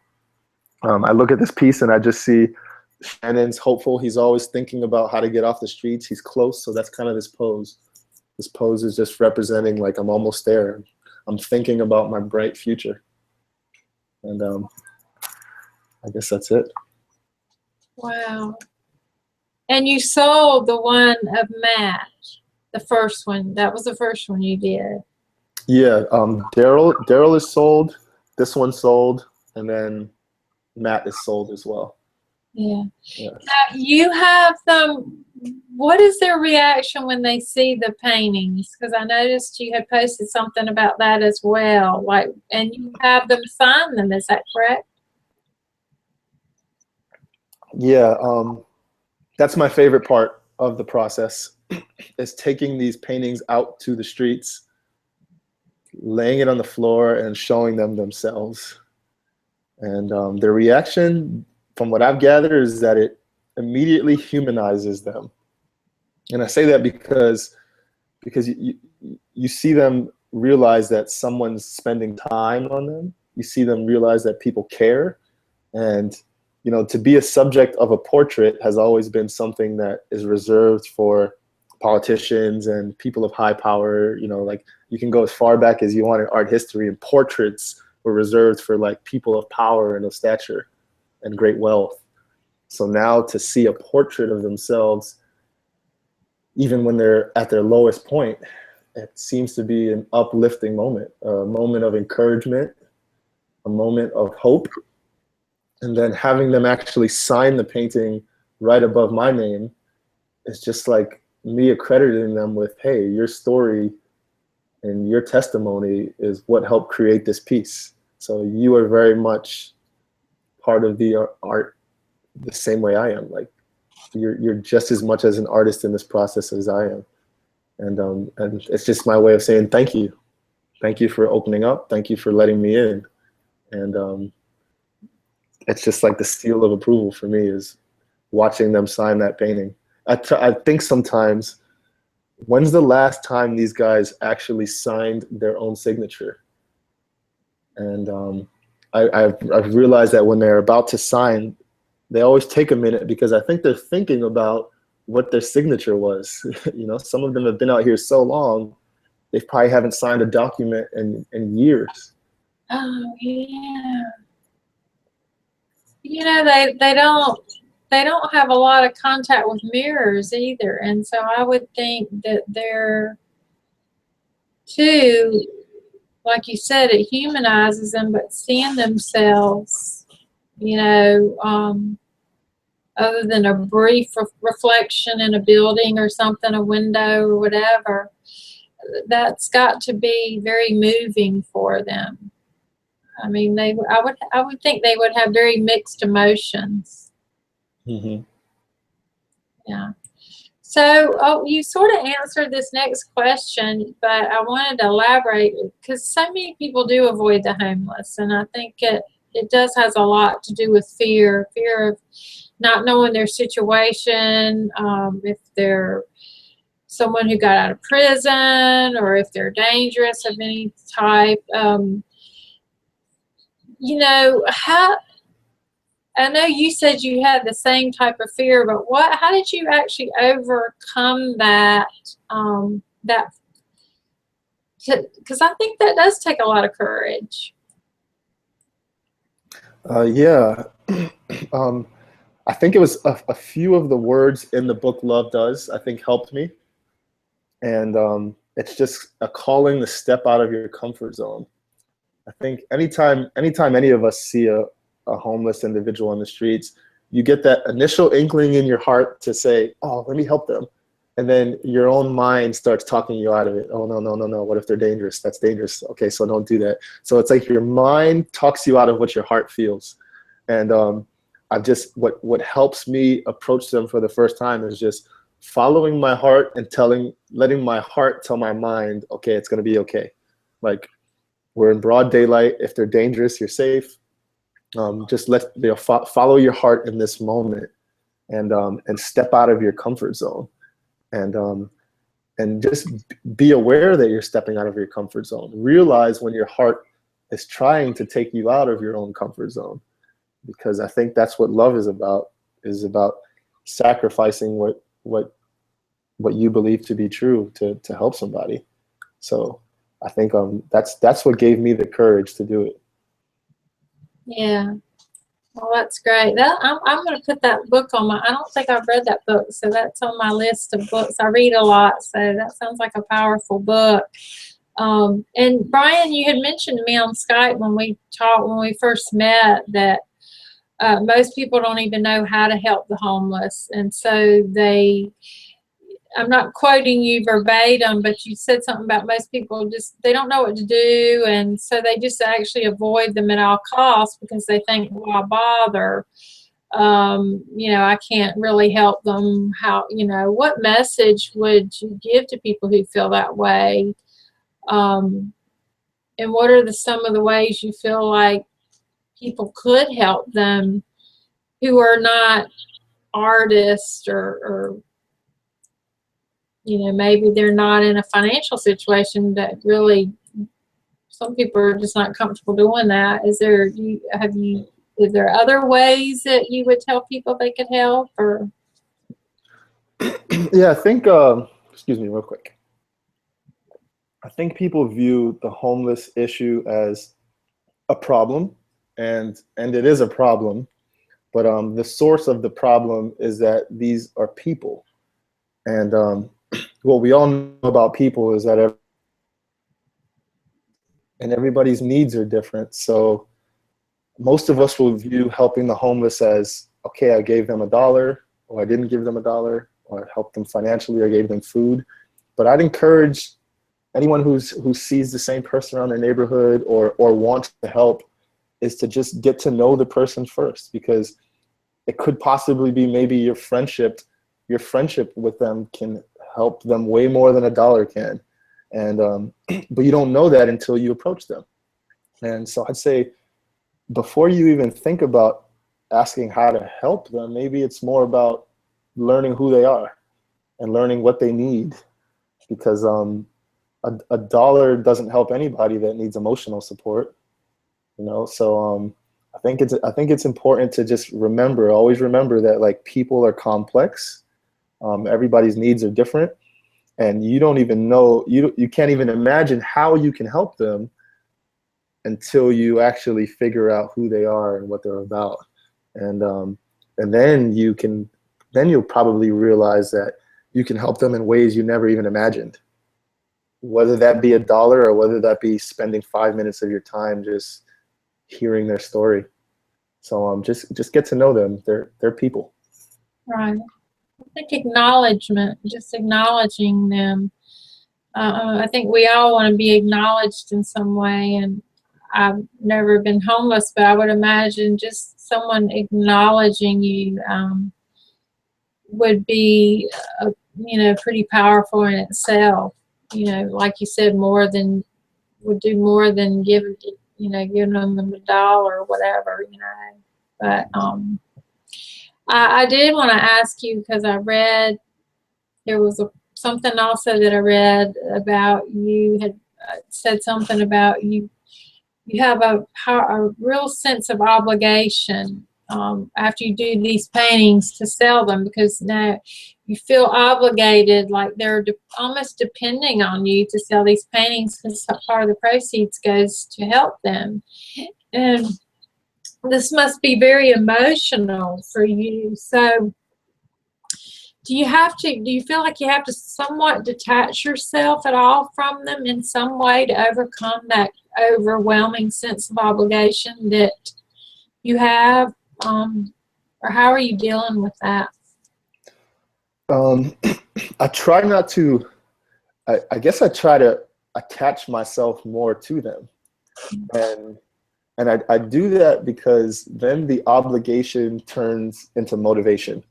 I look at this piece and I just see Shannon's hopeful. He's always thinking about how to get off the streets. He's close, so that's kind of his pose. This pose is just representing like I'm almost there. I'm thinking about my bright future. And I guess that's it.
Wow. And you sold the one of Matt, the first one. That was the first one you did.
Yeah, Daryl is sold. This one sold, and then Matt is sold as well.
Yeah. Now, you have them. What is their reaction when they see the paintings? Because I noticed you had posted something about that as well. Like, and you have them sign them. Is that correct?
Yeah, that's my favorite part of the process, is taking these paintings out to the streets, laying it on the floor, and showing them themselves. And their reaction, from what I've gathered, is that it immediately humanizes them. And I say that because you see them realize that someone's spending time on them. You see them realize that people care. And, you know, to be a subject of a portrait has always been something that is reserved for politicians and people of high power. You know, like, you can go as far back as you want in art history, and portraits were reserved for like people of power and of stature and great wealth. So now to see a portrait of themselves, even when they're at their lowest point, it seems to be an uplifting moment, a moment of encouragement, a moment of hope. And then having them actually sign the painting right above my name is just like me accrediting them with, hey, your story and your testimony is what helped create this piece. So you are very much part of the art the same way I am. Like, you're just as much as an artist in this process as I am. And it's just my way of saying thank you. Thank you for opening up. Thank you for letting me in. And it's just like the seal of approval for me is watching them sign that painting. I think sometimes, when's the last time these guys actually signed their own signature? And I've realized that when they're about to sign, they always take a minute, because I think they're thinking about what their signature was. You know, some of them have been out here so long, they probably haven't signed a document in years.
Oh yeah. You know, they don't have a lot of contact with mirrors either, and so I would think that they're too, like you said, it humanizes them, but seeing themselves, you know, other than a brief reflection in a building or something, a window or whatever, that's got to be very moving for them. I mean, I would think they would have very mixed emotions.
Mm-hmm.
Yeah. So, you sort of answered this next question, but I wanted to elaborate, because so many people do avoid the homeless, and I think it does has a lot to do with fear of not knowing their situation, if they're someone who got out of prison, or if they're dangerous of any type. You know, I know you said you had the same type of fear, but how did you actually overcome that, because I think that does take a lot of courage.
Yeah. I think it was a few of the words in the book Love Does, I think helped me. And it's just a calling to step out of your comfort zone. I think anytime any of us see a homeless individual on the streets, you get that initial inkling in your heart to say, oh, let me help them. And then your own mind starts talking you out of it. Oh, no, no, no, no. What if they're dangerous? That's dangerous. Okay, so don't do that. So it's like your mind talks you out of what your heart feels. And I've just, what helps me approach them for the first time is just following my heart and letting my heart tell my mind, okay, it's going to be okay. Like, we're in broad daylight. If they're dangerous, you're safe. Just follow your heart in this moment, and step out of your comfort zone, and just be aware that you're stepping out of your comfort zone. Realize when your heart is trying to take you out of your own comfort zone, because I think that's what love is about sacrificing what you believe to be true to help somebody. So I think that's what gave me the courage to do it.
Yeah. Well, that's great. I'm going to put that book on I don't think I've read that book, so that's on my list of books. I read a lot, so that sounds like a powerful book. And Brian, you had mentioned to me on Skype when we first met that most people don't even know how to help the homeless, and so I'm not quoting you verbatim, but you said something about most people they don't know what to do, and so they just actually avoid them at all costs because they think, why bother? I can't really help them. What message would you give to people who feel that way? And what are some of the ways you feel like people could help them who are not artists or maybe they're not in a financial situation that really, some people are just not comfortable doing that. Is there other ways that you would tell people they could help, or?
Yeah, I think, excuse me real quick. I think people view the homeless issue as a problem, and it is a problem, but the source of the problem is that these are people. And what we all know about people is that everybody's needs are different. So most of us will view helping the homeless as, okay, I gave them $1, or I didn't give them $1, or I helped them financially, or gave them food. But I'd encourage anyone who sees the same person around their neighborhood or wants to help is to just get to know the person first, because it could possibly be maybe your friendship with them can help them way more than $1 can. And but you don't know that until you approach them. And so I'd say, before you even think about asking how to help them, maybe it's more about learning who they are and learning what they need, because $1 doesn't help anybody that needs emotional support, So I think it's important to just always remember that, like, people are complex. Everybody's needs are different, and you don't even know, you can't even imagine how you can help them until you actually figure out who they are and what they're about. And then you'll probably realize that you can help them in ways you never even imagined, whether that be $1 or whether that be spending 5 minutes of your time just hearing their story. So just get to know them. They're people.
Right. I think acknowledgement, just acknowledging them. I think we all want to be acknowledged in some way, and I've never been homeless, but I would imagine just someone acknowledging you would be, pretty powerful in itself. Like you said, would do more than giving them $1 or whatever, But I did want to ask you, because I read, there was something also that I read about, you had said something about you have a real sense of obligation after you do these paintings to sell them, because now you feel obligated, like they're almost depending on you to sell these paintings, because part of the proceeds goes to help them. And this must be very emotional for you. So do you feel like you have to somewhat detach yourself at all from them in some way to overcome that overwhelming sense of obligation that you have? Or how are you dealing with that?
I try not to, I guess I try to attach myself more to them. And I do that because then the obligation turns into motivation.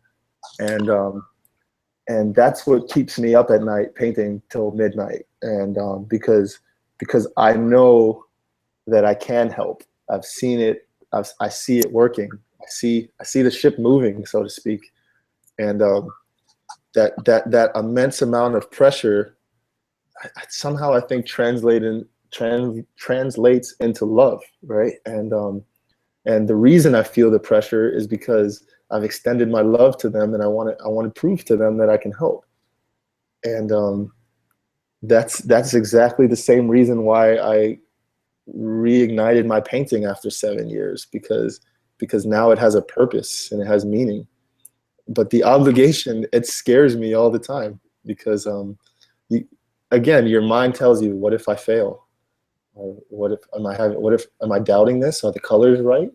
And that's what keeps me up at night painting till midnight. And because I know that I can help. I've seen it. I see it working. I see the ship moving, so to speak. And that immense amount of pressure somehow I think translates into love, right? And the reason I feel the pressure is because I've extended my love to them, and I want to prove to them that I can help. And that's exactly the same reason why I reignited my painting after 7 years, because now it has a purpose and it has meaning. But the obligation, it scares me all the time, because again, your mind tells you, what if I fail? Or am I doubting this? Are the colors right?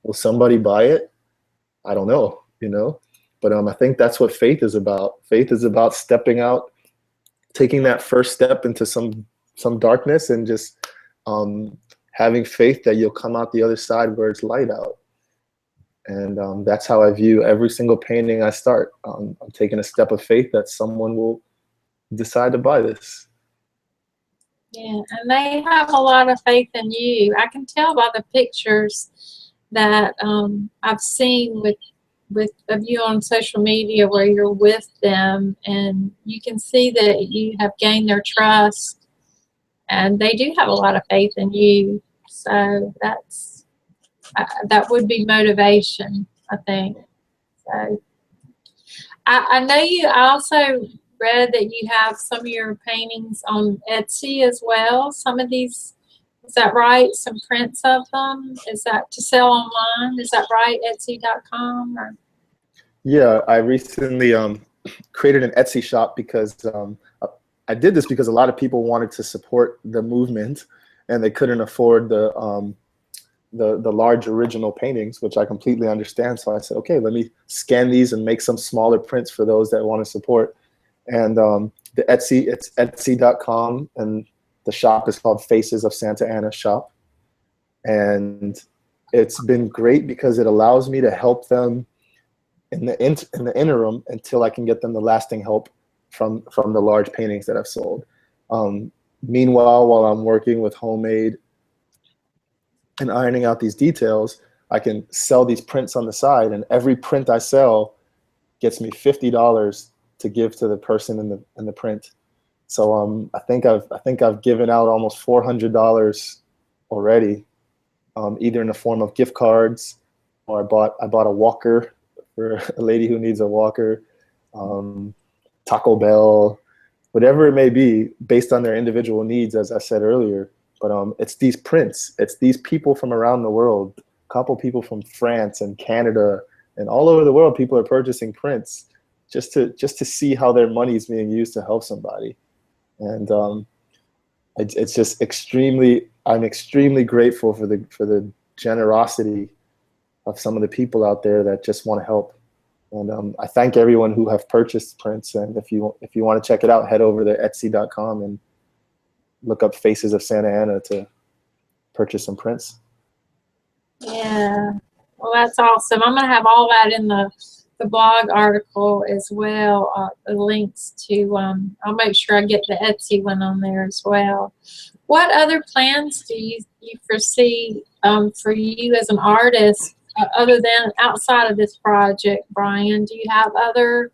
Will somebody buy it? I don't know, But I think that's what faith is about. Faith is about stepping out, taking that first step into some darkness, and just having faith that you'll come out the other side where it's light out. And that's how I view every single painting I start. I'm taking a step of faith that someone will decide to buy this.
Yeah, and they have a lot of faith in you. I can tell by the pictures that I've seen of you on social media where you're with them, and you can see that you have gained their trust, and they do have a lot of faith in you. So that would be motivation, I think. So I know I also read that you have some of your paintings on Etsy as well. Some of these, is that right? Some prints of them? Is that to sell online? Is that right? Etsy.com? Or?
Yeah, I recently created an Etsy shop because I did this because a lot of people wanted to support the movement, and they couldn't afford the large original paintings, which I completely understand. So I said, okay, let me scan these and make some smaller prints for those that want to support. And the Etsy, it's etsy.com, and the shop is called Faces of Santa Ana Shop. And it's been great because it allows me to help them in the interim until I can get them the lasting help from the large paintings that I've sold. Meanwhile, while I'm working with homemade and ironing out these details, I can sell these prints on the side, and every print I sell gets me $50 to give to the person in the print. So I think I've given out almost $400 already, either in the form of gift cards, or I bought a walker for a lady who needs a walker, Taco Bell, whatever it may be, based on their individual needs, as I said earlier. But it's these prints, it's these people from around the world, a couple people from France and Canada and all over the world. People are purchasing prints just to see how their money is being used to help somebody. And it's just I'm extremely grateful for the generosity of some of the people out there that just want to help. And I thank everyone who have purchased prints. And if you want to check it out, head over to etsy.com and look up Faces of Santa Ana to purchase some prints.
Yeah, well, that's awesome. I'm going to have all that in the blog article as well, the links to, I'll make sure I get the Etsy one on there as well. What other plans do you foresee for you as an artist, other than outside of this project, Brian? Do you have other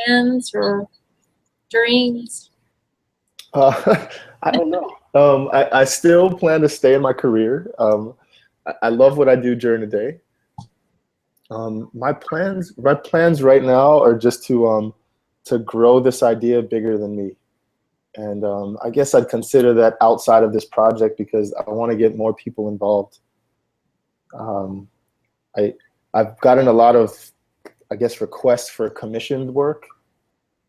plans or dreams?
I don't know. I still plan to stay in my career. I love what I do during the day. My plans right now are just to grow this idea bigger than me. And I guess I'd consider that outside of this project because I want to get more people involved. I've gotten a lot of, I guess, requests for commissioned work.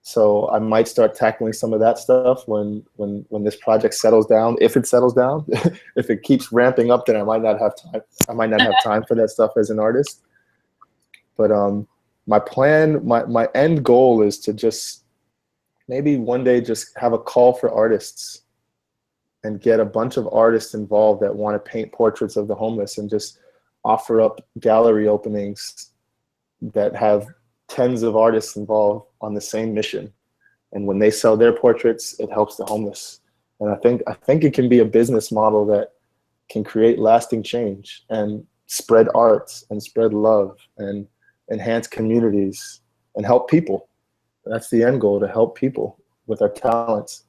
So I might start tackling some of that stuff when this project settles down. If it settles down, if it keeps ramping up, then I might not have time. I might not have time for that stuff as an artist. But my plan, my end goal is to just maybe one day just have a call for artists and get a bunch of artists involved that want to paint portraits of the homeless and just offer up gallery openings that have tens of artists involved on the same mission. And when they sell their portraits, it helps the homeless. And I think it can be a business model that can create lasting change and spread art and spread love and enhance communities and help people. That's the end goal, to help people with our talents.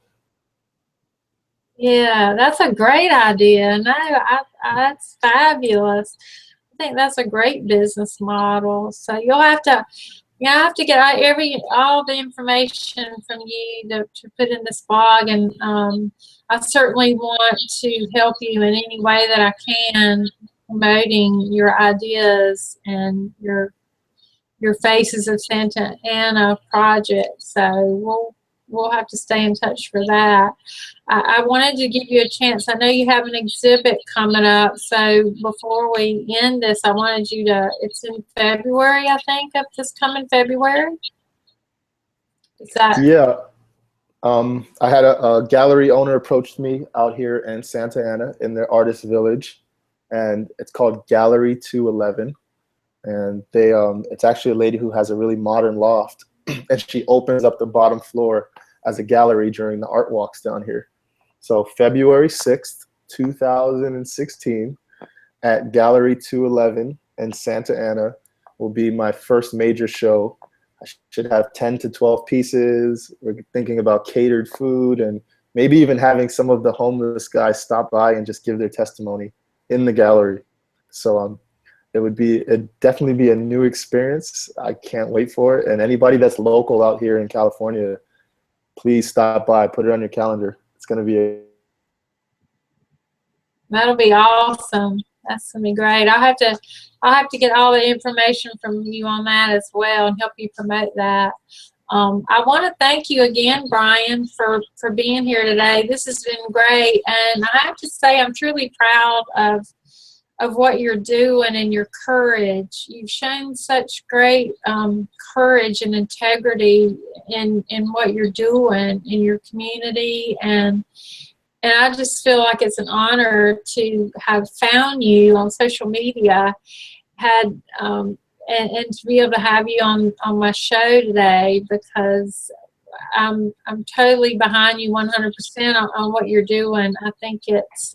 Yeah, that's a great idea. No, that's fabulous. I think that's a great business model. So you'll have to get all the information from you to put in this blog, and I certainly want to help you in any way that I can, promoting your ideas and your Faces of Santa Ana project. So we'll have to stay in touch for that. I wanted to give you a chance. I know you have an exhibit coming up, so before we end this, I wanted you to, it's in February, I think, of this coming February. Is that?
Yeah. I had a gallery owner approached me out here in Santa Ana in their artist village, and it's called Gallery 211. And it's actually a lady who has a really modern loft, and she opens up the bottom floor as a gallery during the art walks down here. So February 6th, 2016 at Gallery 211 in Santa Ana will be my first major show. I should have 10 to 12 pieces. We're thinking about catered food and maybe even having some of the homeless guys stop by and just give their testimony in the gallery. So it'd definitely be a new experience. I can't wait for it. And anybody that's local out here in California, please stop by, put it on your calendar. It's going to be
That'll be awesome. That's gonna be great. I'll have to get all the information from you on that as well and help you promote that. I want to thank you again, Brian, for being here today. This has been great, and I have to say I'm truly proud of what you're doing and your courage. You've shown such great courage and integrity in what you're doing in your community, and I just feel like it's an honor to have found you on social media, and to be able to have you on my show today, because I'm totally behind you 100% on what you're doing. I think it's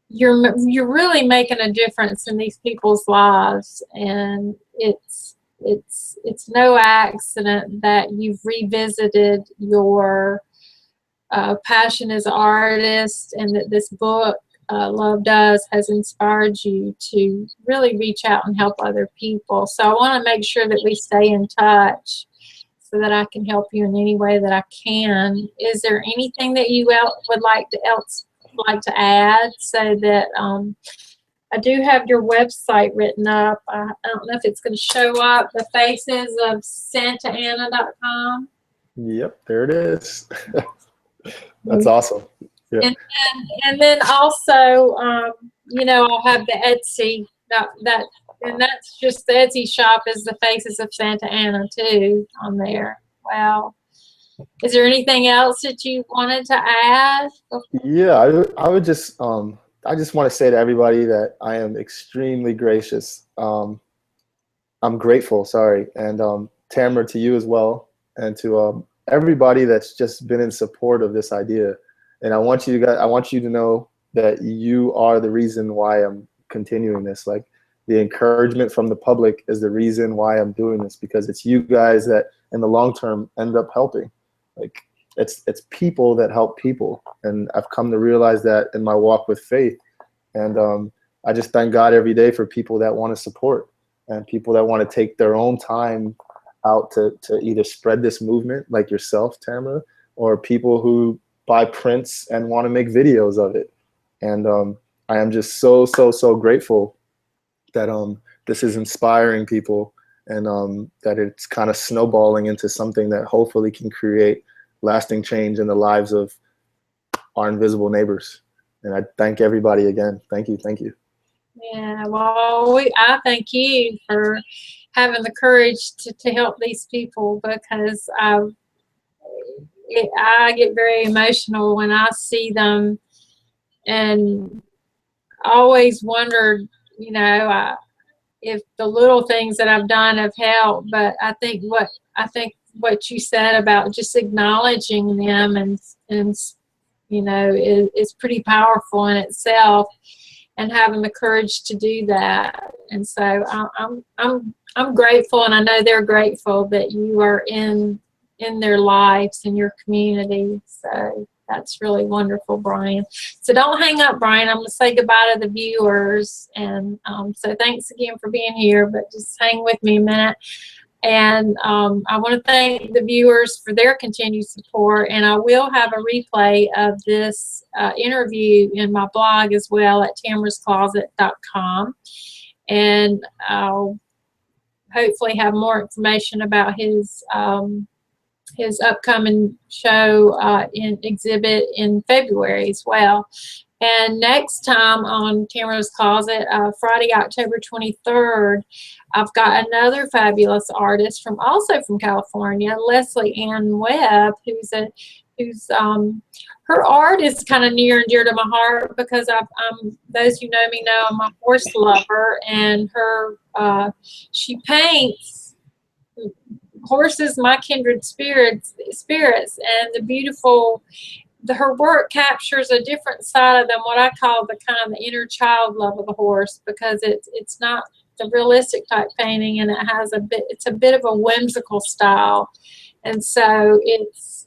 you're really making a difference in these people's lives, and it's no accident that you've revisited your passion as an artist, and that this book, Love Does, has inspired you to really reach out and help other people. So I want to make sure that we stay in touch so that I can help you in any way that I can. Is there anything that you would like to add, so that I do have your website written up. I don't know if it's going to show up, the Faces of SantaAna.com.
Yep, there it is. That's awesome. Yeah.
And then also, I'll have the Etsy, and that's just the Etsy shop is the Faces of Santa Ana too on there. Wow. Is there anything else that you wanted to add?
Yeah, I just want to say to everybody that I am extremely gracious. I'm grateful, and Tamarah, to you as well, and to everybody that's just been in support of this idea. And I want you to know that you are the reason why I'm continuing this. Like, the encouragement from the public is the reason why I'm doing this, because it's you guys that in the long term end up helping. Like, it's people that help people. And I've come to realize that in my walk with faith, And I just thank God every day for people that want to support and people that want to take their own time out to either spread this movement like yourself, Tamarah, or people who buy prints and want to make videos of it. And I am just so grateful that this is inspiring people, and that it's kind of snowballing into something that hopefully can create lasting change in the lives of our invisible neighbors. And I thank everybody again. Thank you. Thank you.
Yeah, well, I thank you for having the courage to help these people, because I get very emotional when I see them, and I always wondered, you know, if the little things that I've done have helped. But I think what you said about just acknowledging them and you know, is pretty powerful in itself, and having the courage to do that. And so I'm grateful, and I know they're grateful that you are in their lives, in your community. So that's really wonderful, Brian. So don't hang up, Brian. I'm going to say goodbye to the viewers. And so thanks again for being here, but just hang with me a minute. And I want to thank the viewers for their continued support. And I will have a replay of this interview in my blog as well at tamarahscloset.com. And I'll hopefully have more information about his upcoming show in exhibit in February as well. And next time on Tamarah's Closet, Friday, October 23rd, I've got another fabulous artist also from California, Leslie Ann Webb, her art is kind of near and dear to my heart, because those who know me know I'm a horse lover, and she paints horses, my kindred spirits, and her work captures a different side of them, what I call the kind of the inner child love of the horse, because it's not the realistic type painting, and it's a bit of a whimsical style. And so it's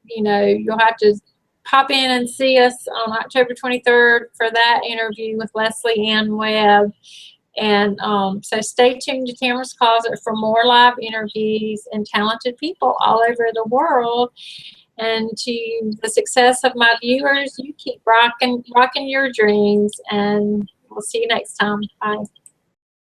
you know, you'll have to pop in and see us on October 23rd for that interview with Leslie Ann Webb. And so stay tuned to Tamarah's Closet for more live interviews and talented people all over the world. And to the success of my viewers, you keep rocking your dreams, and we'll see you next time. Bye.